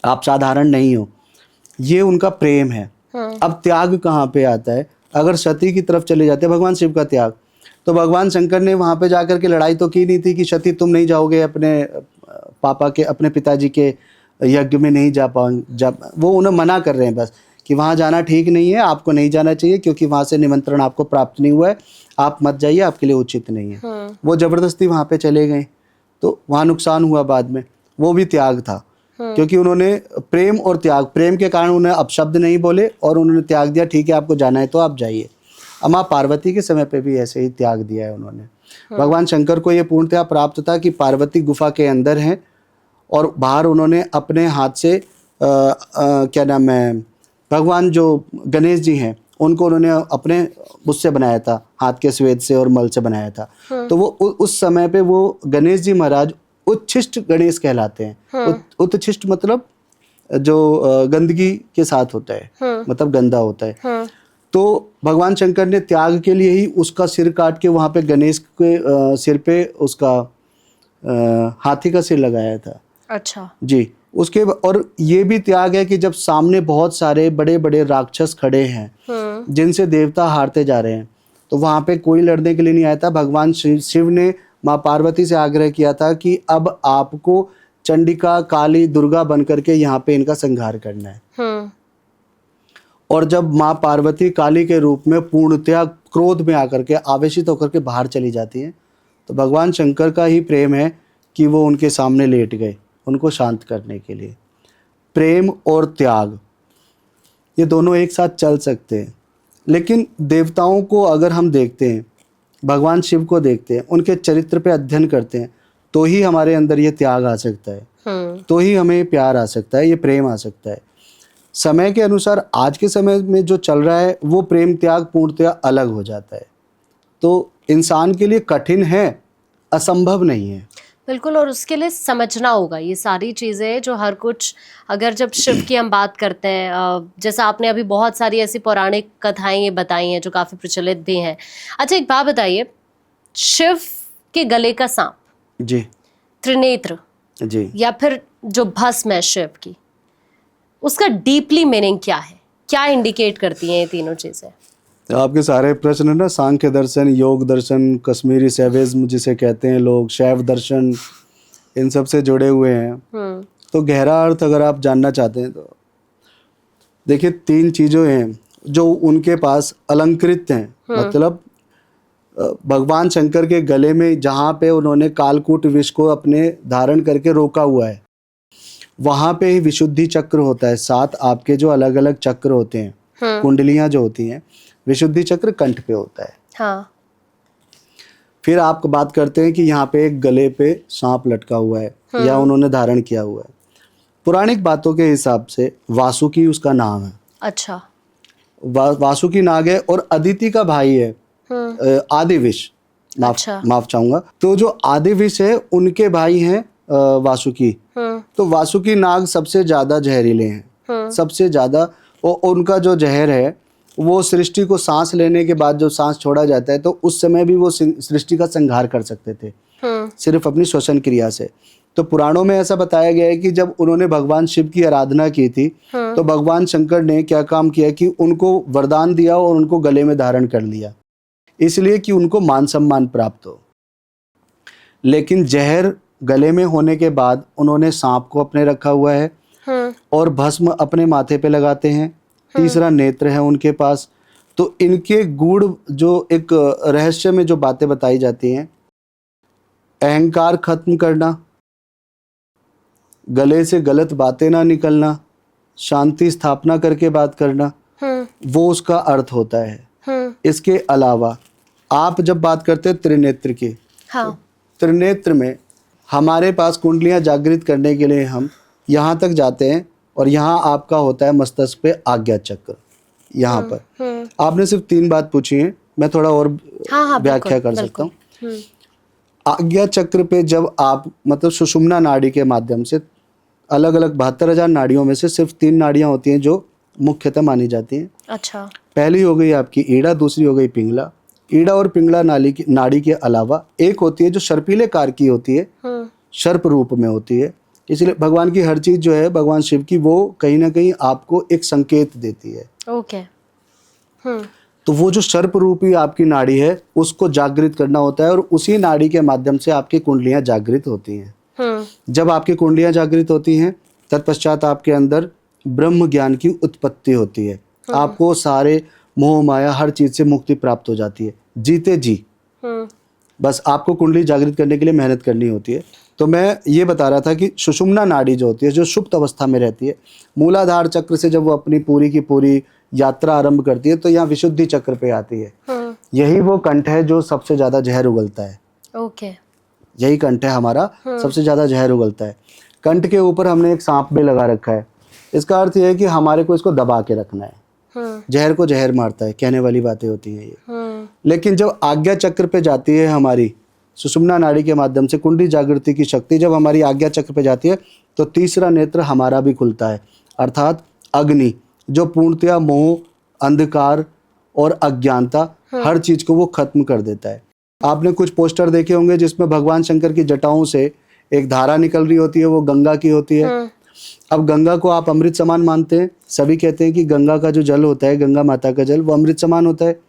आप साधारण नहीं हो। ये उनका प्रेम है। अब त्याग कहाँ पे आता है? अगर सती की तरफ चले जाते हैं, भगवान शिव का त्याग, तो भगवान शंकर ने वहां पे जाकर के लड़ाई तो की नहीं थी कि सती तुम नहीं जाओगे अपने पिताजी के यज्ञ में नहीं जा पाओगे। वो उन्हें मना कर रहे हैं बस कि वहां जाना ठीक नहीं है, आपको नहीं जाना चाहिए क्योंकि वहां से निमंत्रण आपको प्राप्त नहीं हुआ है, आप मत जाइए, आपके लिए उचित नहीं है। वो जबरदस्ती वहां पे चले गए तो वहां नुकसान हुआ बाद में। वो भी त्याग था क्योंकि उन्होंने प्रेम और त्याग, प्रेम के कारण उन्हें अपशब्द नहीं बोले और उन्होंने त्याग दिया, ठीक है आपको जाना है तो आप जाइए। माँ पार्वती के समय पे भी ऐसे ही त्याग दिया है उन्होंने। भगवान शंकर को ये पूर्णतया प्राप्त था कि पार्वती गुफा के अंदर हैं और बाहर उन्होंने अपने हाथ से क्या नाम है, भगवान जो गणेश जी हैं उनको उन्होंने अपने उससे बनाया था, हाथ के स्वेद से और मल से बनाया था। तो वो उस समय पे वो गणेश जी महाराज उच्छिष्ट गणेश कहलाते हैं। उच्छिष्ट मतलब जो गंदगी के साथ होता है, मतलब गंदा होता है। तो भगवान शंकर ने त्याग के लिए ही उसका सिर काट के वहां पे गणेश के सिर पे उसका हाथी का सिर लगाया था। अच्छा जी। उसके और ये भी त्याग है कि जब सामने बहुत सारे बड़े बड़े राक्षस खड़े हैं जिनसे देवता हारते जा रहे हैं, तो वहां पे कोई लड़ने के लिए नहीं आया था। भगवान शिव ने माँ पार्वती से आग्रह किया था कि अब आपको चंडिका, काली, दुर्गा बन करके यहाँ पे इनका संहार करना है। और जब माँ पार्वती काली के रूप में पूर्णतया क्रोध में आकर के आवेशित होकर के बाहर चली जाती हैं, तो भगवान शंकर का ही प्रेम है कि वो उनके सामने लेट गए उनको शांत करने के लिए। प्रेम और त्याग ये दोनों एक साथ चल सकते हैं। लेकिन देवताओं को अगर हम देखते हैं, भगवान शिव को देखते हैं, उनके चरित्र पे अध्ययन करते हैं, तो ही हमारे अंदर ये त्याग आ सकता है, तो ही हमें प्यार आ सकता है, ये प्रेम आ सकता है। समय के अनुसार आज के समय में जो चल रहा है वो प्रेम त्याग पूर्णतया अलग हो जाता है। तो इंसान के लिए कठिन है, असंभव नहीं है। बिल्कुल, और उसके लिए समझना होगा ये सारी चीज़ें जो हर कुछ। अगर जब शिव की हम बात करते हैं, जैसा आपने अभी बहुत सारी ऐसी पौराणिक कथाएं ये बताई हैं जो काफ़ी प्रचलित भी हैं। अच्छा, एक बात बताइए, शिव के गले का सांप जी, त्रिनेत्र जी, या फिर जो भस्म है शिव की, उसका डीपली मीनिंग क्या है? क्या इंडिकेट करती हैं ये तीनों चीज़ें? आपके सारे प्रश्न ना सांख्य दर्शन, योग दर्शन, कश्मीरी शैविज्म जिसे कहते हैं लोग, शैव दर्शन, इन सब से जुड़े हुए हैं। तो गहरा अर्थ अगर आप जानना चाहते हैं तो देखिए, तीन चीज़ें हैं जो उनके पास अलंकृत हैं। मतलब भगवान शंकर के गले में जहाँ पे उन्होंने कालकूट विष को अपने धारण करके रोका हुआ है, वहाँ पे ही विशुद्धि चक्र होता है। 7 आपके जो अलग अलग चक्र होते हैं, कुंडलियाँ जो होती हैं, विशुद्धि चक्र कंठ पे होता है। हाँ। फिर आप बात करते हैं कि यहाँ पे एक गले पे सांप लटका हुआ है या उन्होंने धारण किया हुआ है। पौराणिक बातों के हिसाब से वासुकी उसका नाम है। अच्छा। वासुकी नाग है और अदिति का भाई है आदिविश। माफ चाहूंगा। तो जो आदिविश है उनके भाई हैं वासुकी। तो वासुकी नाग सबसे ज्यादा जहरीले हैं, सबसे ज्यादा। और उनका जो जहर है वो सृष्टि को सांस लेने के बाद जो सांस छोड़ा जाता है, तो उस समय भी वो सृष्टि का संहार कर सकते थे सिर्फ अपनी श्वसन क्रिया से। तो पुराणों में ऐसा बताया गया है कि जब उन्होंने भगवान शिव की आराधना की थी, तो भगवान शंकर ने क्या काम किया कि उनको वरदान दिया और उनको गले में धारण कर लिया, इसलिए कि उनको मान सम्मान प्राप्त हो। लेकिन जहर गले में होने के बाद उन्होंने सांप को अपने रखा हुआ है और भस्म अपने माथे पे लगाते हैं। तीसरा नेत्र है उनके पास। तो इनके गूढ़ जो एक रहस्य में जो बातें बताई जाती हैं, अहंकार खत्म करना, गले से गलत बातें ना निकलना, शांति स्थापना करके बात करना, वो उसका अर्थ होता है। इसके अलावा आप जब बात करते हैं त्रिनेत्र की, हाँ। तो त्रिनेत्र में हमारे पास कुंडलियां जागृत करने के लिए हम यहाँ तक जाते हैं और यहाँ आपका होता है मस्तक पे आज्ञा चक्र। यहाँ पर आपने सिर्फ 3 बात पूछी है, मैं थोड़ा और व्याख्या कर सकता हूँ। आज्ञा चक्र पे जब आप मतलब सुषुम्ना नाड़ी के माध्यम से अलग अलग 72,000 नाड़ियों में से सिर्फ 3 नाड़ियां होती हैं जो मुख्यतः मानी जाती हैं। अच्छा। पहली हो गई आपकी ईड़ा, दूसरी हो गई पिंगला। ईड़ा और पिंगला नाड़ी के अलावा एक होती है जो सर्पीले कार की होती है, सर्प रूप में होती है। इसलिए भगवान की हर चीज जो है भगवान शिव की, वो कहीं ना कहीं आपको एक संकेत देती है। ओके। तो वो जो सर्प रूपी आपकी नाड़ी है उसको जागृत करना होता है, और उसी नाड़ी के माध्यम से आपकी कुंडलियां जागृत होती हैं। जब आपकी कुंडलियां जागृत होती हैं तत्पश्चात आपके अंदर ब्रह्म ज्ञान की उत्पत्ति होती है। आपको सारे मोह माया हर चीज से मुक्ति प्राप्त हो जाती है जीते जी। बस आपको कुंडली जागृत करने के लिए मेहनत करनी होती है। तो मैं ये बता रहा था कि सुषुम्ना नाड़ी जो होती है, जो सुप्त अवस्था में रहती है, मूलाधार चक्र से जब वो अपनी पूरी की पूरी यात्रा आरंभ करती है तो यहाँ विशुद्धि चक्र पे आती है। यही वो कंठ है जो सबसे ज्यादा जहर उगलता है। ओके। यही कंठ है हमारा, सबसे ज्यादा जहर उगलता है। कंठ के ऊपर हमने एक सांप भी लगा रखा है। इसका अर्थ यह है कि हमारे को इसको दबा के रखना है। जहर को जहर मारता है, कहने वाली बातें होती हैं ये। लेकिन जब आज्ञा चक्र पे जाती है हमारी सुषुम्ना नाड़ी के माध्यम से कुंडली जागृति की शक्ति जब हमारी आज्ञा चक्र पे जाती है तो तीसरा नेत्र हमारा भी खुलता है, अर्थात अग्नि, जो पूर्णतया मोह, अंधकार और अज्ञानता हर चीज को वो खत्म कर देता है। आपने कुछ पोस्टर देखे होंगे जिसमें भगवान शंकर की जटाओं से एक धारा निकल रही होती है, वो गंगा की होती है। अब गंगा को आप अमृत समान मानते हैं, सभी कहते हैं कि गंगा का जो जल होता है, गंगा माता का जल, वो अमृत समान होता है।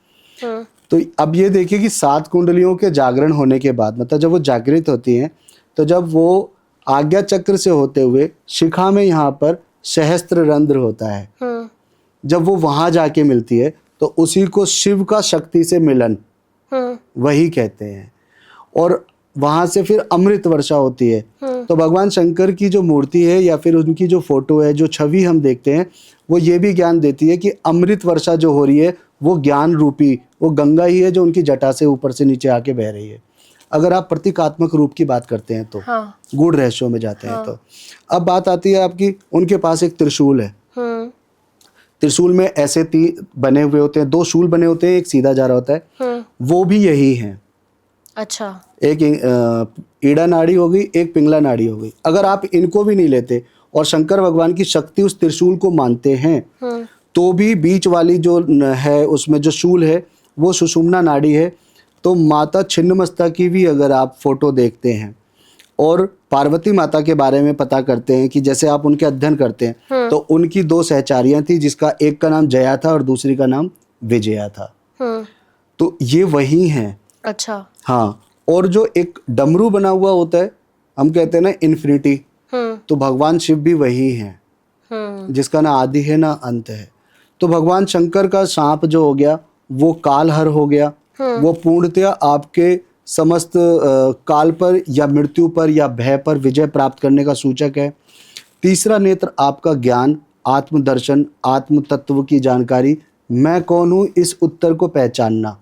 तो अब ये देखिए कि 7 कुंडलियों के जागरण होने के बाद, मतलब जब वो जागृत होती हैं, तो जब वो आज्ञा चक्र से होते हुए शिखा में यहाँ पर सहस्त्र रंध्र होता है, जब वो वहां जाके मिलती है तो उसी को शिव का शक्ति से मिलन वही कहते हैं, और वहां से फिर अमृत वर्षा होती है। तो भगवान शंकर की जो मूर्ति है या फिर उनकी जो फोटो है, जो छवि हम देखते हैं, वो ये भी ज्ञान देती है कि अमृत वर्षा जो हो रही है वो ज्ञान रूपी वो गंगा ही है जो उनकी जटा से ऊपर से नीचे आके बह रही है। अगर आप प्रतीकात्मक रूप की बात करते हैं तो गूढ़ रहस्यों में जाते हैं तो अब बात आती है आपकी, उनके पास एक त्रिशूल है। त्रिशूल में ऐसे बने हुए होते हैं, 2 शूल बने होते हैं, एक सीधा जा रहा होता है, वो भी यही है। अच्छा। एक ईड़ा नाड़ी हो गई, एक पिंगला नाड़ी हो गई। अगर आप इनको भी नहीं लेते और शंकर भगवान की शक्ति उस त्रिशूल को मानते हैं तो भी बीच वाली जो है उसमें जो शूल है वो सुषुम्ना नाड़ी है। तो माता छिन्नमस्ता की भी अगर आप फोटो देखते हैं और पार्वती माता के बारे में पता करते हैं कि जैसे आप उनके अध्ययन करते हैं तो उनकी 2 सहचारियां थी, जिसका एक का नाम जया था और दूसरी का नाम विजया था। तो ये वही हैं। अच्छा। हाँ, और जो एक डमरू बना हुआ होता है, हम कहते हैं ना इन्फिनिटी, तो भगवान शिव भी वही हैं, जिसका ना आदि है ना अंत है। तो भगवान शंकर का सांप जो हो गया वो कालहर हो गया, वो पूर्णतया आपके समस्त काल पर या मृत्यु पर या भय पर विजय प्राप्त करने का सूचक है। तीसरा नेत्र आपका ज्ञान, आत्मदर्शन, आत्म तत्व की जानकारी, मैं कौन हूँ इस उत्तर को पहचानना।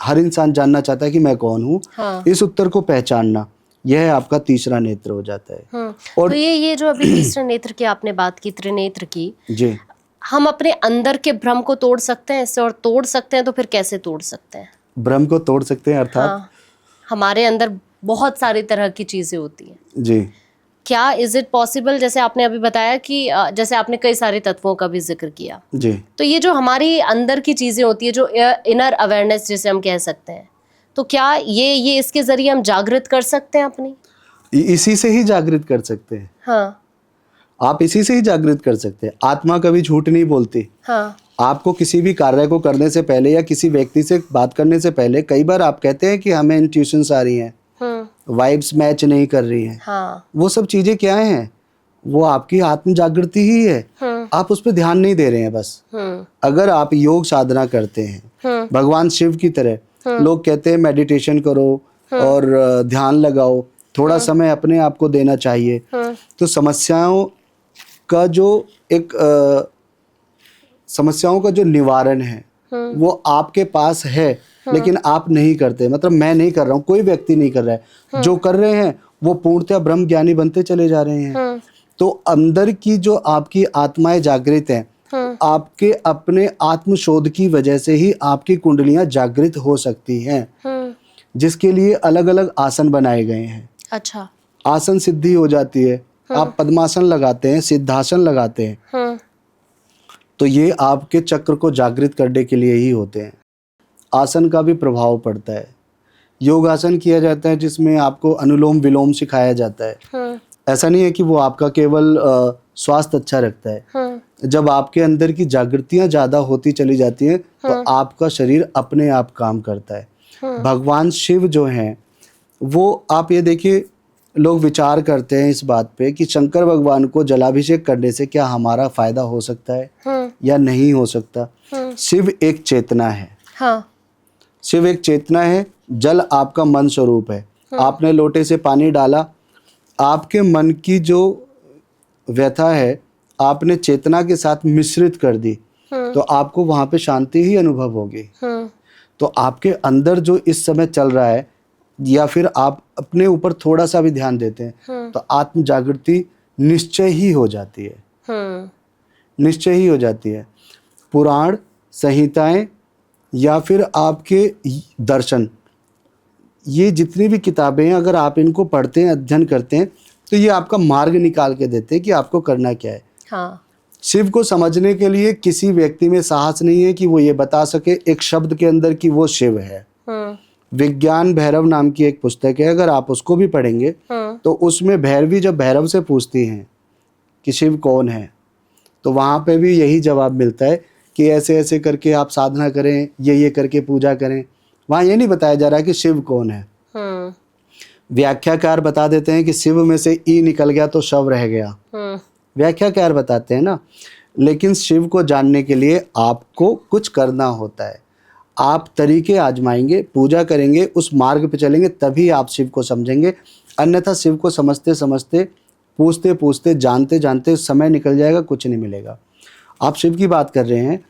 हर इंसान जानना चाहता है कि मैं कौन हूँ। इस उत्तर को पहचानना, यह आपका तीसरा नेत्र हो जाता है। और तो ये जो अभी तीसरे नेत्र की आपने बात की, त्रिनेत्र की, जी, हम अपने अंदर के भ्रम को तोड़ सकते हैं इससे, और तोड़ सकते हैं तो फिर कैसे तोड़ सकते हैं? भ्रम को तोड़ सकते हैं अर्थात हमारे अंदर बहुत सारी तरह की चीजें होती हैं जी। क्या इज इट पॉसिबल, जैसे आपने अभी बताया कि जैसे आपने कई सारे तत्वों का भी जिक्र किया जी, तो ये जो हमारी अंदर की चीजें होती है, जो इनर अवेयरनेस जिसे हम कह सकते हैं, तो क्या ये इसके जरिए हम जागृत कर सकते हैं अपनी? इसी से ही जागृत कर सकते हैं। हाँ। आप इसी से ही जागृत कर सकते हैं। आत्मा कभी झूठ नहीं बोलती। हाँ। आपको किसी भी कार्य को करने से पहले या किसी व्यक्ति से बात करने से पहले कई बार आप कहते हैं कि हमें इंट्यूशंस आ रही हैं, वाइब्स मैच नहीं कर रही हैं। हाँ। वो सब चीजें क्या हैं? वो आपकी आत्म जागृति ही है। आप उस पर ध्यान नहीं दे रहे हैं बस। अगर आप योग साधना करते हैं भगवान शिव की तरह, लोग कहते हैं मेडिटेशन करो और ध्यान लगाओ, थोड़ा समय अपने आप को देना चाहिए, तो समस्याओं का जो निवारण है वो आपके पास है, लेकिन आप नहीं करते। मतलब मैं नहीं कर रहा हूँ, कोई व्यक्ति नहीं कर रहा है। जो कर रहे हैं वो पूर्णतः ब्रह्म ज्ञानी बनते चले जा रहे हैं। तो अंदर की जो आपकी आत्माएं जागृत हैं, आपके अपने आत्मशोध की वजह से ही आपकी कुंडलियां जागृत हो सकती हैं, जिसके लिए अलग अलग आसन बनाए गए हैं। अच्छा। आसन सिद्धि हो जाती है, आप पद्मासन लगाते हैं, सिद्धासन लगाते हैं, तो ये आपके चक्र को जागृत करने के लिए ही होते हैं। आसन का भी प्रभाव पड़ता है। योगासन किया जाता है जिसमें आपको अनुलोम विलोम सिखाया जाता है। ऐसा नहीं है कि वो आपका केवल स्वास्थ्य अच्छा रखता है। जब आपके अंदर की जागृतियां ज़्यादा होती चली जाती हैं तो आपका शरीर अपने आप काम करता है। भगवान शिव जो हैं वो, आप ये देखिए, लोग विचार करते हैं इस बात पे कि शंकर भगवान को जलाभिषेक करने से क्या हमारा फायदा हो सकता है या नहीं हो सकता। शिव एक चेतना है। हाँ। शिव एक चेतना है। जल आपका मन स्वरूप है। आपने लोटे से पानी डाला, आपके मन की जो व्यथा है आपने चेतना के साथ मिश्रित कर दी, तो आपको वहां पे शांति ही अनुभव होगी। तो आपके अंदर जो इस समय चल रहा है, या फिर आप अपने ऊपर थोड़ा सा भी ध्यान देते हैं तो आत्म जागृति निश्चय ही हो जाती है। निश्चय ही हो जाती है। पुराण, संहिताएं या फिर आपके दर्शन, ये जितनी भी किताबें हैं, अगर आप इनको पढ़ते हैं, अध्ययन करते हैं, तो ये आपका मार्ग निकाल के देते हैं कि आपको करना क्या है। हाँ। शिव को समझने के लिए किसी व्यक्ति में साहस नहीं है कि वो ये बता सके एक शब्द के अंदर कि वो शिव है। विज्ञान भैरव नाम की एक पुस्तक है, अगर आप उसको भी पढ़ेंगे तो उसमें भैरवी जब भैरव से पूछती हैं कि शिव कौन है, तो वहाँ पे भी यही जवाब मिलता है कि ऐसे ऐसे करके आप साधना करें, ये करके पूजा करें। वहाँ ये नहीं बताया जा रहा कि शिव कौन है। व्याख्याकार बता देते हैं कि शिव में से ई निकल गया तो शव रह गया। व्याख्याकार बताते हैं ना, लेकिन शिव को जानने के लिए आपको कुछ करना होता है। आप तरीके आजमाएंगे, पूजा करेंगे, उस मार्ग पे चलेंगे, तभी आप शिव को समझेंगे। अन्यथा शिव को समझते समझते, पूछते पूछते, जानते जानते समय निकल जाएगा, कुछ नहीं मिलेगा। आप शिव की बात कर रहे हैं।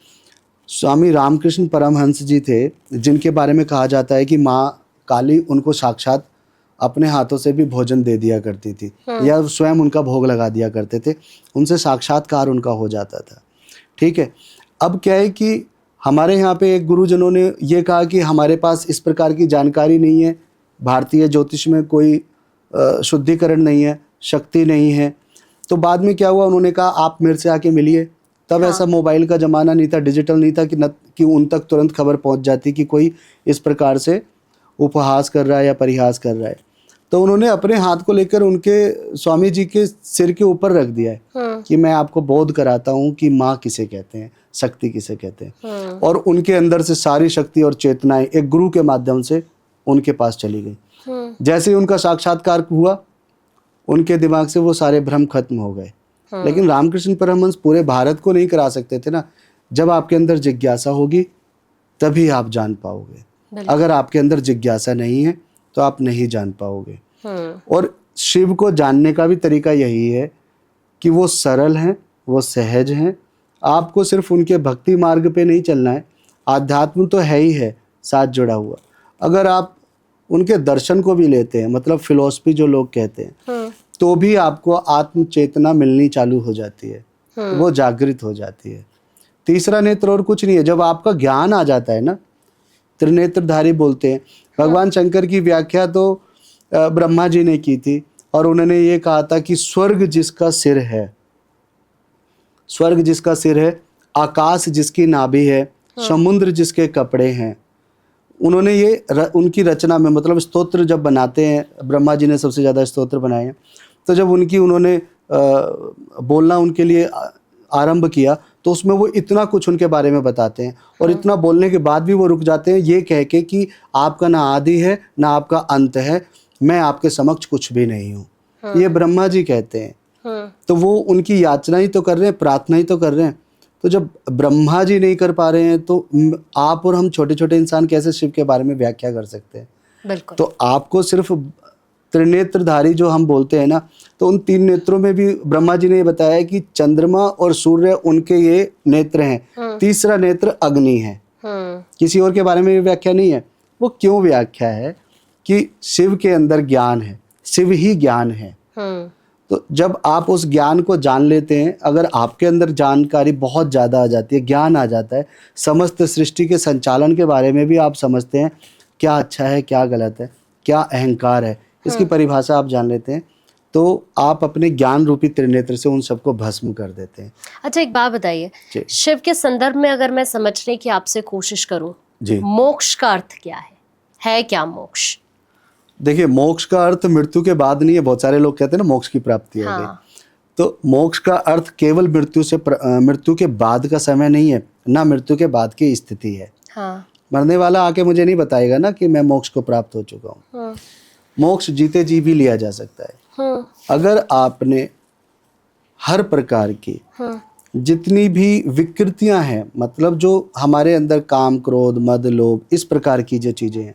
स्वामी रामकृष्ण परमहंस जी थे, जिनके बारे में कहा जाता है कि माँ काली उनको साक्षात अपने हाथों से भी भोजन दे दिया करती थी, या स्वयं उनका भोग लगा दिया करते थे। उनसे साक्षात्कार उनका हो जाता था। ठीक है। अब क्या है कि हमारे यहाँ पे एक गुरुजनों ने ये कहा कि हमारे पास इस प्रकार की जानकारी नहीं है, भारतीय ज्योतिष में कोई शुद्धिकरण नहीं है, शक्ति नहीं है। तो बाद में क्या हुआ, उन्होंने कहा आप मेरे से आके मिलिए। तब ऐसा मोबाइल का ज़माना नहीं था, डिजिटल नहीं था कि उन तक तुरंत खबर पहुंच जाती कि कोई इस प्रकार से उपहास कर रहा है या परिहास कर रहा है। तो उन्होंने अपने हाथ को लेकर उनके स्वामी जी के सिर के ऊपर रख दिया है कि मैं आपको बोध कराता हूँ कि माँ किसे कहते हैं, शक्ति किसे कहते हैं। और उनके अंदर से सारी शक्ति और चेतनाएं एक गुरु के माध्यम से उनके पास चली गई। जैसे ही उनका साक्षात्कार हुआ, उनके दिमाग से वो सारे भ्रम खत्म हो गए। लेकिन रामकृष्ण परमहंस पूरे भारत को नहीं करा सकते थे ना। जब आपके अंदर जिज्ञासा होगी तभी आप जान पाओगे। अगर आपके अंदर जिज्ञासा नहीं है तो आप नहीं जान पाओगे। और शिव को जानने का भी तरीका यही है कि वो सरल हैं, वो सहज हैं। आपको सिर्फ उनके भक्ति मार्ग पे नहीं चलना है, आध्यात्म तो है ही है साथ जुड़ा हुआ। अगर आप उनके दर्शन को भी लेते हैं, मतलब फिलॉसफी जो लोग कहते हैं, तो भी आपको आत्म चेतना मिलनी चालू हो जाती है, वो जागृत हो जाती है। तीसरा नेत्र और कुछ नहीं है। जब आपका ज्ञान आ जाता है ना, त्रिनेत्रधारी बोलते हैं। भगवान शंकर की व्याख्या तो ब्रह्मा जी ने की थी, और उन्होंने ये कहा था कि स्वर्ग जिसका सिर है, स्वर्ग जिसका सिर है, आकाश जिसकी नाभि है, समुद्र जिसके कपड़े हैं। उन्होंने ये उनकी रचना में, मतलब स्तोत्र जब बनाते हैं, ब्रह्मा जी ने सबसे ज़्यादा स्तोत्र बनाए हैं, तो जब उन्होंने बोलना उनके लिए आरंभ किया, तो उसमें वो इतना कुछ उनके बारे में बताते हैं। और इतना बोलने के बाद भी वो रुक जाते हैं ये कह के कि आपका ना आदि है ना आपका अंत है, मैं आपके समक्ष कुछ भी नहीं हूँ। ये ब्रह्मा जी कहते हैं। तो वो उनकी याचना ही तो कर रहे हैं, प्रार्थना ही तो कर रहे हैं। तो जब ब्रह्मा जी नहीं कर पा रहे हैं, तो आप और हम छोटे छोटे इंसान कैसे शिव के बारे में व्याख्या कर सकते हैं। बिल्कुल। तो आपको सिर्फ त्रिनेत्रधारी जो हम बोलते हैं ना, तो उन तीन नेत्रों में भी ब्रह्मा जी ने बताया कि चंद्रमा और सूर्य उनके ये नेत्र हैं। तीसरा नेत्र अग्नि है। किसी और के बारे में व्याख्या नहीं है। वो क्यों व्याख्या है कि शिव के अंदर ज्ञान है, शिव ही ज्ञान है। तो जब आप उस ज्ञान को जान लेते हैं, अगर आपके अंदर जानकारी बहुत ज़्यादा आ जाती है, ज्ञान आ जाता है, समस्त सृष्टि के संचालन के बारे में भी आप समझते हैं, क्या अच्छा है क्या गलत है, क्या अहंकार है, इसकी परिभाषा आप जान लेते हैं, तो आप अपने ज्ञान रूपी त्रिनेत्र से उन सबको भस्म कर देते हैं। अच्छा, एक बात बताइए, जी। शिव के संदर्भ में अगर मैं समझने की आपसे कोशिश करूं, जी। मोक्ष का अर्थ क्या है क्या मोक्ष? देखिए, मोक्ष का अर्थ मृत्यु के बाद नहीं है। बहुत सारे लोग कहते हैं ना मोक्ष की प्राप्ति हो गई। हाँ। तो मोक्ष का अर्थ केवल मृत्यु के बाद का समय नहीं है, ना मृत्यु के बाद की स्थिति है। हाँ। मरने वाला आके मुझे नहीं बताएगा ना कि मैं मोक्ष को प्राप्त हो चुका हूँ। हाँ। मोक्ष जीते जी भी लिया जा सकता है। हाँ। अगर आपने हर प्रकार की हाँ। जितनी भी विकृतियां हैं, मतलब जो हमारे अंदर काम, क्रोध, मद, लोभ, इस प्रकार की जो चीज़ें हैं,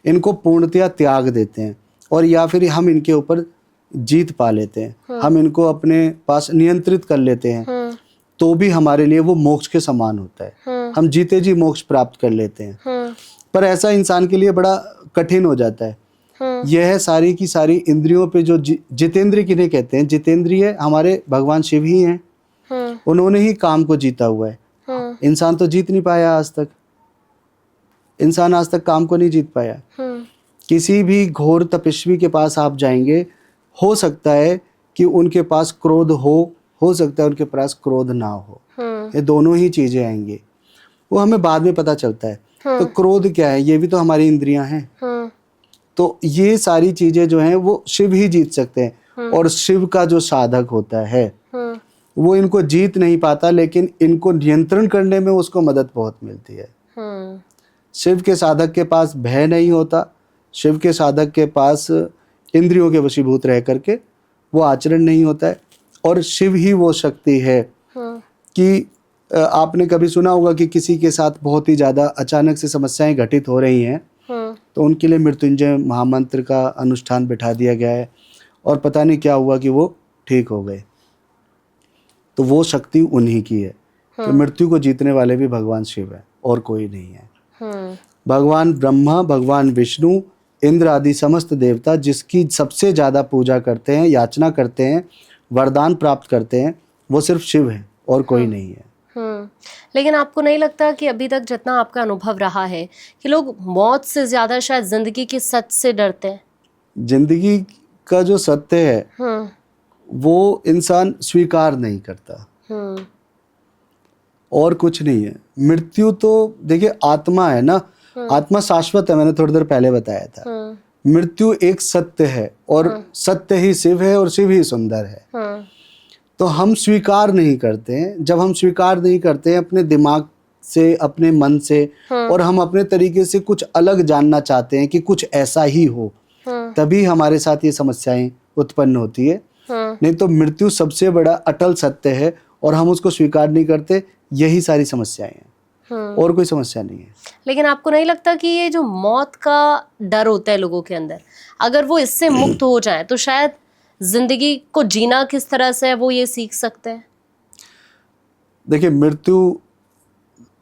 इनको पूर्णतया त्याग देते हैं और या फिर हम इनके ऊपर जीत पा लेते हैं, हम इनको अपने पास नियंत्रित कर लेते हैं, तो भी हमारे लिए वो मोक्ष के समान होता है। हम जीते जी मोक्ष प्राप्त कर लेते हैं। पर ऐसा इंसान के लिए बड़ा कठिन हो जाता है। यह सारी की सारी इंद्रियों पे जो जितेंद्रिय किन्हें कहते हैं, जितेंद्रिय हमारे भगवान शिव ही हैं। उन्होंने ही काम को जीता हुआ है। इंसान तो जीत नहीं पाया आज तक। इंसान आज तक काम को नहीं जीत पाया। किसी भी घोर तपस्वी के पास आप जाएंगे, हो सकता है कि उनके पास क्रोध हो सकता है उनके पास क्रोध ना हो। ये दोनों ही चीजें आएंगी, वो हमें बाद में पता चलता है। तो क्रोध क्या है? ये भी तो हमारी इंद्रियां हैं। तो ये सारी चीजें जो हैं वो शिव ही जीत सकते हैं। और शिव का जो साधक होता है वो इनको जीत नहीं पाता, लेकिन इनको नियंत्रण करने में उसको मदद बहुत मिलती है। शिव के साधक के पास भय नहीं होता। शिव के साधक के पास इंद्रियों के वशीभूत रह करके वो आचरण नहीं होता है। और शिव ही वो शक्ति है कि आपने कभी सुना होगा कि किसी के साथ बहुत ही ज़्यादा अचानक से समस्याएं घटित हो रही हैं, तो उनके लिए मृत्युंजय महामंत्र का अनुष्ठान बिठा दिया गया है और पता नहीं क्या हुआ कि वो ठीक हो गए। तो वो शक्ति उन्हीं की है। तो मृत्यु को जीतने वाले भी भगवान शिव है और कोई नहीं है। भगवान ब्रह्मा, भगवान विष्णु, इंद्र आदि समस्त देवता जिसकी सबसे ज़्यादा पूजा करते हैं, याचना करते हैं, वरदान प्राप्त करते हैं, वो सिर्फ शिव है और कोई नहीं है। लेकिन आपको नहीं लगता कि अभी तक जितना आपका अनुभव रहा है कि लोग मौत से ज्यादा शायद जिंदगी के सत्य से डरते हैं? जिंदगी का जो सत्य है वो इंसान स्वीकार नहीं करता और कुछ नहीं है। मृत्यु तो देखिए आत्मा है ना, आत्मा शाश्वत है। मैंने थोड़ी देर पहले बताया था। मृत्यु एक सत्य है और सत्य ही शिव है और शिव ही सुंदर है। तो हम स्वीकार नहीं करते हैं। जब हम स्वीकार नहीं करते हैं अपने दिमाग से, अपने मन से, और हम अपने तरीके से कुछ अलग जानना चाहते हैं कि कुछ ऐसा ही हो, तभी हमारे साथ ये समस्याएं उत्पन्न होती है। नहीं तो मृत्यु सबसे बड़ा अटल सत्य है और हम उसको स्वीकार नहीं करते। यही सारी समस्याएं हैं और कोई समस्या नहीं है। लेकिन आपको नहीं लगता कि ये जो मौत का डर होता है लोगों के अंदर, अगर वो इससे मुक्त हो जाए तो शायद जिंदगी को जीना किस तरह से है वो ये सीख सकते हैं? देखिए, मृत्यु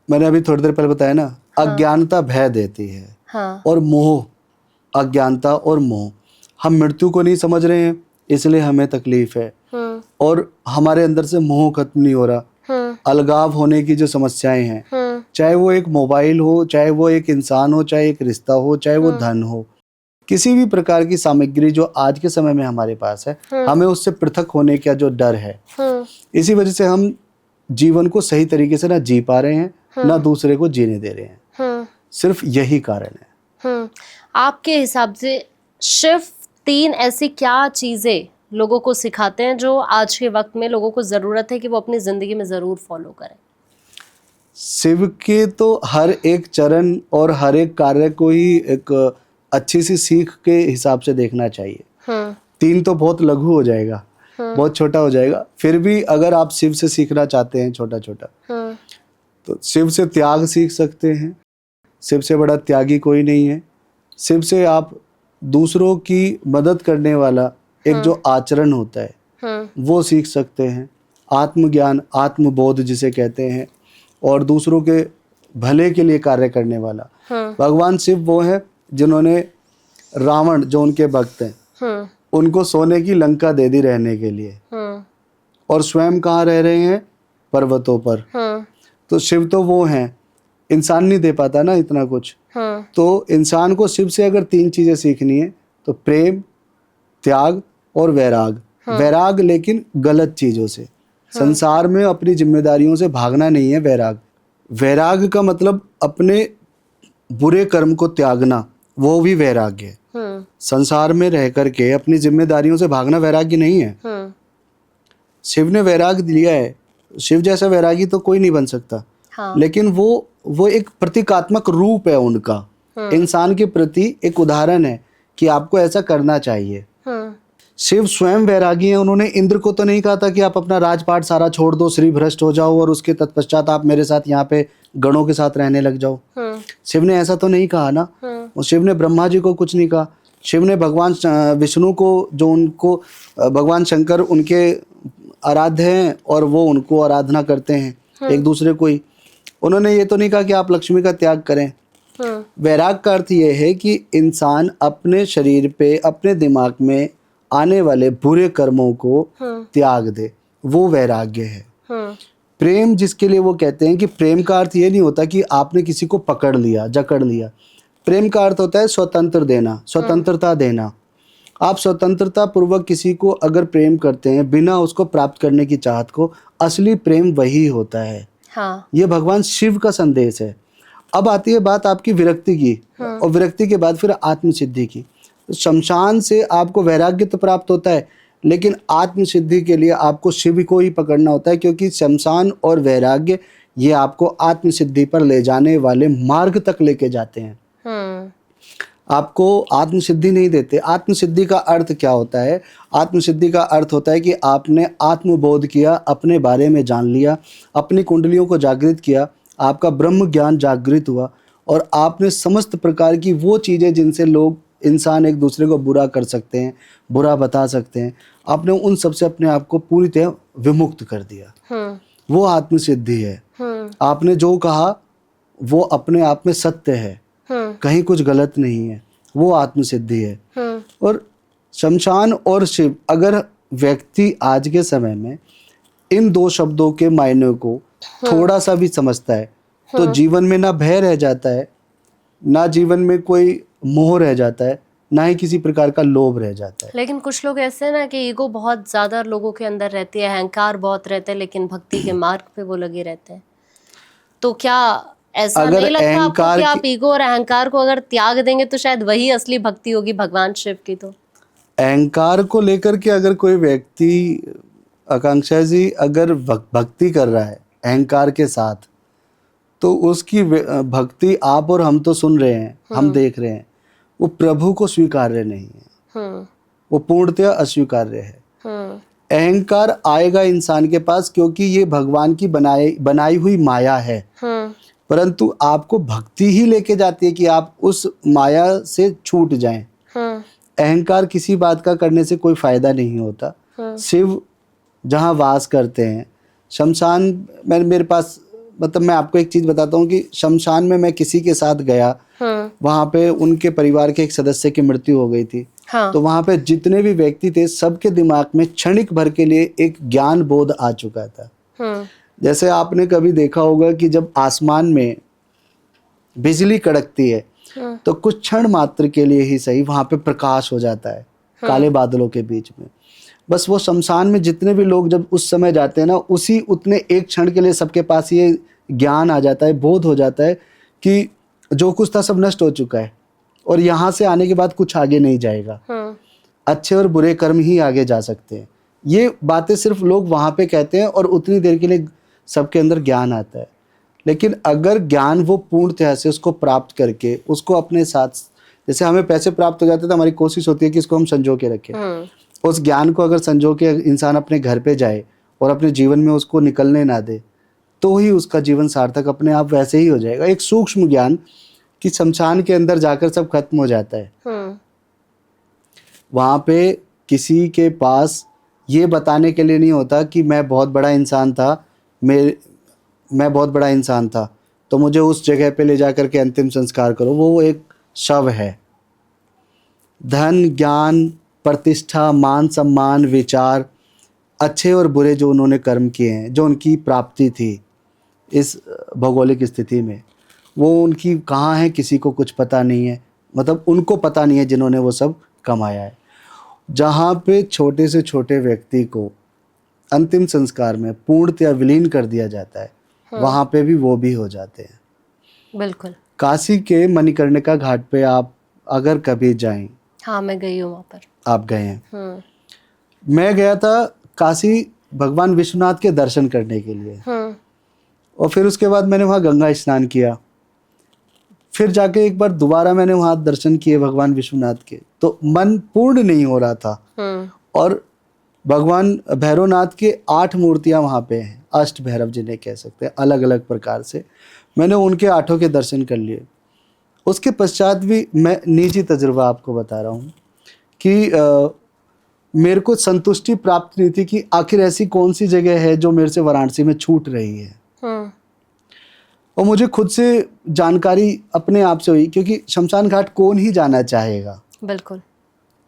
मैंने अभी थोड़ी देर पहले बताया ना, अज्ञानता भय देती है और मोह, अज्ञानता और मोह। हम मृत्यु को नहीं समझ रहे हैं इसलिए हमें तकलीफ है और हमारे अंदर से मोह खत्म नहीं हो रहा। अलगाव होने की जो समस्याएं हैं, चाहे वो एक मोबाइल हो, चाहे वो एक इंसान हो, चाहे एक रिश्ता हो, चाहे वो धन हो, किसी भी प्रकार की सामग्री जो आज के समय में हमारे पास है, हमें उससे पृथक होने का जो डर है, इसी वजह से हम जीवन को सही तरीके से ना जी पा रहे हैं, ना दूसरे को जीने दे रहे हैं। सिर्फ यही कारण है। आपके हिसाब से शिव 3 ऐसी क्या चीजें लोगों को सिखाते हैं जो आज के वक्त में लोगों को जरूरत है कि वो अपनी जिंदगी में जरूर फॉलो करें? शिव के तो हर एक चरण और हर एक कार्य को ही एक अच्छी सी सीख के हिसाब से देखना चाहिए। 3 तो बहुत लघु हो जाएगा, बहुत छोटा हो जाएगा। फिर भी अगर आप शिव से सीखना चाहते हैं छोटा छोटा, तो शिव से त्याग सीख सकते हैं। शिव से बड़ा त्यागी कोई नहीं है। शिव से आप दूसरों की मदद करने वाला एक जो आचरण होता है वो सीख सकते हैं। आत्मज्ञान, आत्मबोध जिसे कहते हैं, और दूसरों के भले के लिए कार्य करने वाला। भगवान शिव वो है जिन्होंने रावण, जो उनके भक्त हैं, उनको सोने की लंका दे दी रहने के लिए, और स्वयं कहाँ रह रहे हैं? पर्वतों पर। तो शिव तो वो हैं, इंसान नहीं दे पाता ना इतना कुछ। तो इंसान को शिव से अगर 3 चीजें सीखनी है तो प्रेम, त्याग और वैराग। वैराग लेकिन गलत चीजों से, संसार में अपनी जिम्मेदारियों से भागना नहीं है वैराग। वैराग का मतलब अपने बुरे कर्म को त्यागना, वो भी वैराग्य है। संसार में रह करके अपनी जिम्मेदारियों से भागना वैराग्य नहीं है। शिव ने वैराग दिया है, शिव जैसा वैरागी तो कोई नहीं बन सकता। हाँ। लेकिन वो एक प्रतीकात्मक रूप है उनका, इंसान के प्रति एक उदाहरण है कि आपको ऐसा करना चाहिए। शिव स्वयं वैरागी हैं। उन्होंने इंद्र को तो नहीं कहा था कि आप अपना राजपाट सारा छोड़ दो, श्री भ्रष्ट हो जाओ और उसके तत्पश्चात आप मेरे साथ यहाँ पे गणों के साथ रहने लग जाओ। शिव ने ऐसा तो नहीं कहा ना। और शिव ने ब्रह्मा जी को कुछ नहीं कहा। शिव ने भगवान विष्णु को, जो उनको भगवान शंकर उनके आराध्य हैं और वो उनको आराधना करते हैं एक दूसरे को ही, उन्होंने ये तो नहीं कहा कि आप लक्ष्मी का त्याग करें। वैराग का अर्थ ये है कि इंसान अपने शरीर पे, अपने दिमाग में आने वाले बुरे कर्मों को त्याग दे, वो वैराग्य है। प्रेम जिसके लिए वो कहते हैं कि प्रेम का अर्थ ये नहीं होता कि आपने किसी को पकड़ लिया, जकड़ लिया। प्रेम का अर्थ होता है स्वतंत्र देना, स्वतंत्रता देना। आप स्वतंत्रता पूर्वक किसी को अगर प्रेम करते हैं बिना उसको प्राप्त करने की चाहत को, असली प्रेम वही होता है। हाँ। ये भगवान शिव का संदेश है। अब आती है बात आपकी विरक्ति की, और विरक्ति के बाद फिर आत्मसिद्धि की। शमशान से आपको वैराग्य तो प्राप्त होता है, लेकिन आत्मसिद्धि के लिए आपको शिव को ही पकड़ना होता है, क्योंकि शमशान और वैराग्य ये आपको आत्मसिद्धि पर ले जाने वाले मार्ग तक लेके जाते हैं। आपको आत्मसिद्धि नहीं देते। आत्मसिद्धि का अर्थ क्या होता है? आत्मसिद्धि का अर्थ होता है कि आपने आत्मबोध किया, अपने बारे में जान लिया, अपनी कुंडलियों को जागृत किया, आपका ब्रह्म ज्ञान जागृत हुआ और आपने समस्त प्रकार की वो चीज़ें जिनसे लोग, इंसान एक दूसरे को बुरा कर सकते हैं, बुरा बता सकते हैं, आपने उन सब से अपने आप को पूरी तरह विमुक्त कर दिया। वो आत्मसिद्धि है। आपने जो कहा वो अपने आप में सत्य है, कहीं कुछ गलत नहीं है, वो आत्मसिद्धि है। और शमशान और शिव, अगर व्यक्ति आज के समय में इन दो शब्दों के मायने को थोड़ा सा भी समझता है तो जीवन में ना भय रह जाता है, ना जीवन में कोई मोह रह जाता है, ना ही किसी प्रकार का लोभ रह जाता है। लेकिन कुछ लोग ऐसे हैं ना कि ईगो बहुत ज्यादा लोगों के अंदर रहती है, अहंकार बहुत रहते हैं, लेकिन भक्ति के मार्ग पे वो लगे रहते हैं। तो क्या ऐसा अगर नहीं लगता आपको अहंकार कि आप ईगो और अहंकार को अगर त्याग देंगे तो शायद वही असली भक्ति होगी भगवान शिव की? तो अहंकार को लेकर के अगर कोई व्यक्ति, आकांक्षा जी, अगर भक्ति कर रहा है अहंकार के साथ, तो उसकी भक्ति आप और हम तो सुन रहे हैं, हम देख रहे हैं, वो प्रभु को स्वीकार्य नहीं है, वो पूर्णतया अस्वीकार्य है। अहंकार आएगा इंसान के पास क्योंकि ये भगवान की बनाई हुई माया है, परंतु आपको भक्ति ही लेके जाती है कि आप उस माया से छूट जाएं। अहंकार किसी बात का करने से कोई फायदा नहीं होता। शिव जहाँ वास करते हैं, शमशान में मेरे पास, मतलब मैं आपको एक चीज बताता हूँ कि शमशान में मैं किसी के साथ गया, वहां पे उनके परिवार के एक सदस्य की मृत्यु हो गई थी। तो वहां पे जितने भी व्यक्ति थे, सबके दिमाग में क्षणिक भर के लिए एक ज्ञान बोध आ चुका था। जैसे आपने कभी देखा होगा कि जब आसमान में बिजली कड़कती है तो कुछ क्षण मात्र के लिए ही सही वहां पे प्रकाश हो जाता है काले बादलों के बीच में। बस वो शमशान में जितने भी लोग जब उस समय जाते हैं ना, उसी उतने एक क्षण के लिए सबके पास ये ज्ञान आ जाता है, बोध हो जाता है कि जो कुछ था सब नष्ट हो चुका है और यहाँ से आने के बाद कुछ आगे नहीं जाएगा। अच्छे और बुरे कर्म ही आगे जा सकते हैं। ये बातें सिर्फ लोग वहां पे कहते हैं और उतनी देर के लिए सबके अंदर ज्ञान आता है। लेकिन अगर ज्ञान वो पूर्णतः से उसको प्राप्त करके उसको अपने साथ, जैसे हमें पैसे प्राप्त हो जाते हैं तो हमारी कोशिश होती है कि इसको हम संजो के रखें। उस ज्ञान को अगर संजो के इंसान अपने घर पे जाए और अपने जीवन में उसको निकलने ना दे, तो ही उसका जीवन सार्थक अपने आप वैसे ही हो जाएगा। एक सूक्ष्म ज्ञान कि शमशान के अंदर जाकर सब खत्म हो जाता है। वहां पे किसी के पास ये बताने के लिए नहीं होता कि मैं बहुत बड़ा इंसान था, मैं बहुत बड़ा इंसान था तो मुझे उस जगह पे ले जाकर के अंतिम संस्कार करो। वो एक शव है। धन, ज्ञान, प्रतिष्ठा, मान सम्मान, विचार, अच्छे और बुरे जो उन्होंने कर्म किए हैं, जो उनकी प्राप्ति थी इस भौगोलिक स्थिति में, वो उनकी कहाँ है किसी को कुछ पता नहीं है। मतलब उनको पता नहीं है जिन्होंने वो सब कमाया है। जहाँ पे छोटे से छोटे व्यक्ति को अंतिम संस्कार में पूर्णतया विलीन कर दिया जाता है, वहाँ पे भी वो भी हो जाते हैं। बिल्कुल। काशी के मणिकर्णिका घाट पे आप अगर कभी जाएं, हाँ, मैं गई हूँ वहाँ पर। आप गए हैं? मैं गया था काशी भगवान विश्वनाथ के दर्शन करने के लिए, और फिर उसके बाद मैंने वहाँ गंगा स्नान किया। फिर जाके एक बार दोबारा मैंने वहाँ दर्शन किए भगवान विश्वनाथ के, तो मन पूर्ण नहीं हो रहा था। और भगवान भैरवनाथ के 8 मूर्तियाँ वहाँ पे हैं, अष्ट भैरव जिन्हें कह सकते हैं, अलग अलग प्रकार से। मैंने उनके 8 के दर्शन कर लिए। उसके पश्चात भी मैं निजी तजुर्बा आपको बता रहा हूँ कि मेरे को संतुष्टि प्राप्त नहीं थी कि आखिर ऐसी कौन सी जगह है जो मेरे से वाराणसी में छूट रही है। और मुझे खुद से जानकारी अपने आप से हुई, क्योंकि शमशान घाट कौन ही जाना चाहेगा, बिल्कुल।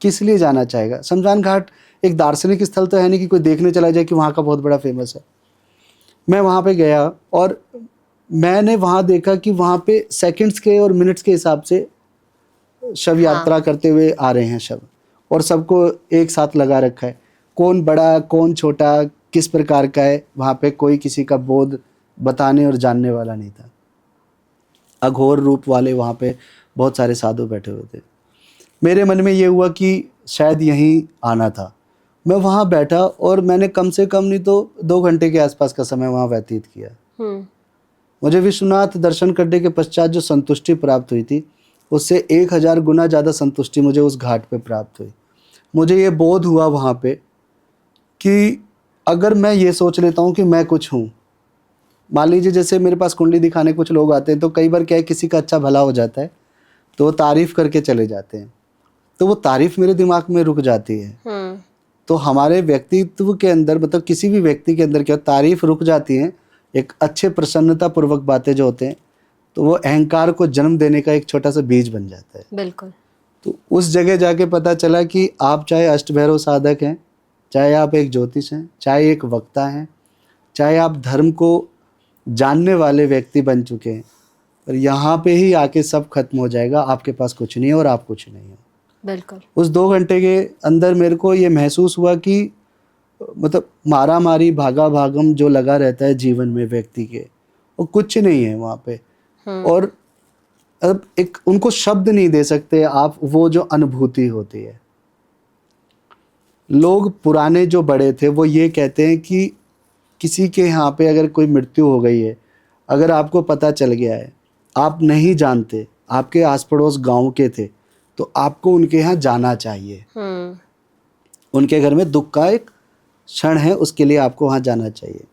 किस लिए जाना चाहेगा। शमशान घाट एक दार्शनिक स्थल तो है नहीं कि कोई देखने चला जाए कि वहाँ का बहुत बड़ा फेमस है। मैं वहाँ पे गया और मैंने वहाँ देखा कि वहाँ पे सेकंड्स के और मिनट्स के हिसाब से शव यात्रा करते हुए आ रहे हैं शव, और सबको एक साथ लगा रखा है। कौन बड़ा कौन छोटा किस प्रकार का है, वहाँ पे कोई किसी का बोध बताने और जानने वाला नहीं था। अघोर रूप वाले वहाँ पे बहुत सारे साधु बैठे हुए थे। मेरे मन में ये हुआ कि शायद यहीं आना था। मैं वहाँ बैठा और मैंने कम से कम नहीं तो 2 घंटे के आसपास का समय वहाँ व्यतीत किया। मुझे विश्वनाथ दर्शन करने के पश्चात जो संतुष्टि प्राप्त हुई थी, उससे 1000 गुना ज़्यादा संतुष्टि मुझे उस घाट पे प्राप्त हुई। मुझे ये बोध हुआ वहाँ पे कि अगर मैं ये सोच लेता हूँ कि मैं कुछ हूँ, मान लीजिए जैसे मेरे पास कुंडली दिखाने कुछ लोग आते हैं, तो कई बार क्या है, किसी का अच्छा भला हो जाता है तो वो तारीफ़ करके चले जाते हैं, तो वो तारीफ़ मेरे दिमाग में रुक जाती है। तो हमारे व्यक्तित्व के अंदर, मतलब किसी भी व्यक्ति के अंदर क्या तारीफ़ रुक जाती है, एक अच्छे प्रसन्नता पूर्वक बातें जो होते हैं, तो वो अहंकार को जन्म देने का एक छोटा सा बीज बन जाता है। बिल्कुल। तो उस जगह जाके पता चला कि आप चाहे अष्टभैरव साधक हैं, चाहे आप एक ज्योतिष हैं, चाहे एक वक्ता हैं, चाहे आप धर्म को जानने वाले व्यक्ति बन चुके हैं, पर यहाँ पे ही आके सब खत्म हो जाएगा। आपके पास कुछ नहीं है और आप कुछ नहीं हो। बिल्कुल। उस 2 घंटे के अंदर मेरे को ये महसूस हुआ कि मतलब मारा मारी भागा भागम जो लगा रहता है जीवन में व्यक्ति के, वो कुछ नहीं है वहाँ पे। और अब एक उनको शब्द नहीं दे सकते आप, वो जो अनुभूति होती है। लोग पुराने जो बड़े थे वो ये कहते हैं कि किसी के यहाँ पे अगर कोई मृत्यु हो गई है, अगर आपको पता चल गया है, आप नहीं जानते, आपके आस पड़ोस गाँव के थे, तो आपको उनके यहाँ जाना चाहिए। उनके घर में दुख का एक क्षण है, उसके लिए आपको वहाँ जाना चाहिए।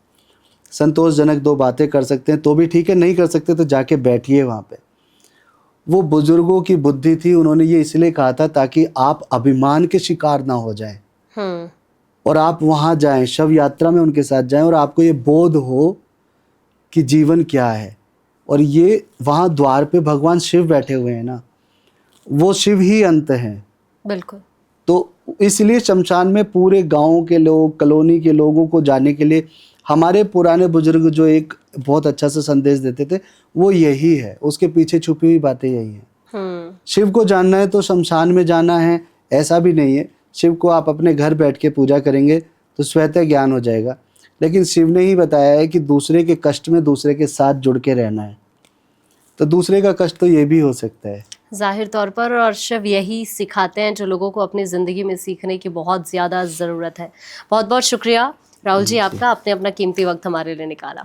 संतोषजनक 2 बातें कर सकते हैं तो भी ठीक है, नहीं कर सकते तो जाके बैठिए वहाँ पे। वो बुजुर्गों की बुद्धि थी, उन्होंने ये इसलिए कहा था ताकि आप अभिमान के शिकार ना हो जाएं, और आप वहाँ जाएं, शव यात्रा में उनके साथ जाएं, और आपको ये बोध हो कि जीवन क्या है। और ये वहाँ द्वार पे भगवान शिव बैठे हुए हैं ना, वो शिव ही अंत हैं। बिल्कुल। तो इसलिए शमशान में पूरे गांव के लोग, कॉलोनी के लोगों को जाने के लिए हमारे पुराने बुजुर्ग जो एक बहुत अच्छा सा संदेश देते थे, वो यही है। उसके पीछे छुपी हुई बातें यही हैं। शिव को जानना है तो शमशान में जाना है, ऐसा भी नहीं है। शिव को आप अपने घर बैठ के पूजा करेंगे तो स्वतः ज्ञान हो जाएगा। लेकिन शिव ने ही बताया है कि दूसरे के कष्ट में दूसरे के साथ जुड़ के रहना है, तो दूसरे का कष्ट तो ये भी हो सकता है जाहिर तौर पर। और शिव यही सिखाते हैं जो लोगों को अपनी ज़िंदगी में सीखने की बहुत ज़्यादा ज़रूरत है। बहुत बहुत शुक्रिया राहुल जी आपका, आपने अपना कीमती वक्त हमारे लिए निकाला।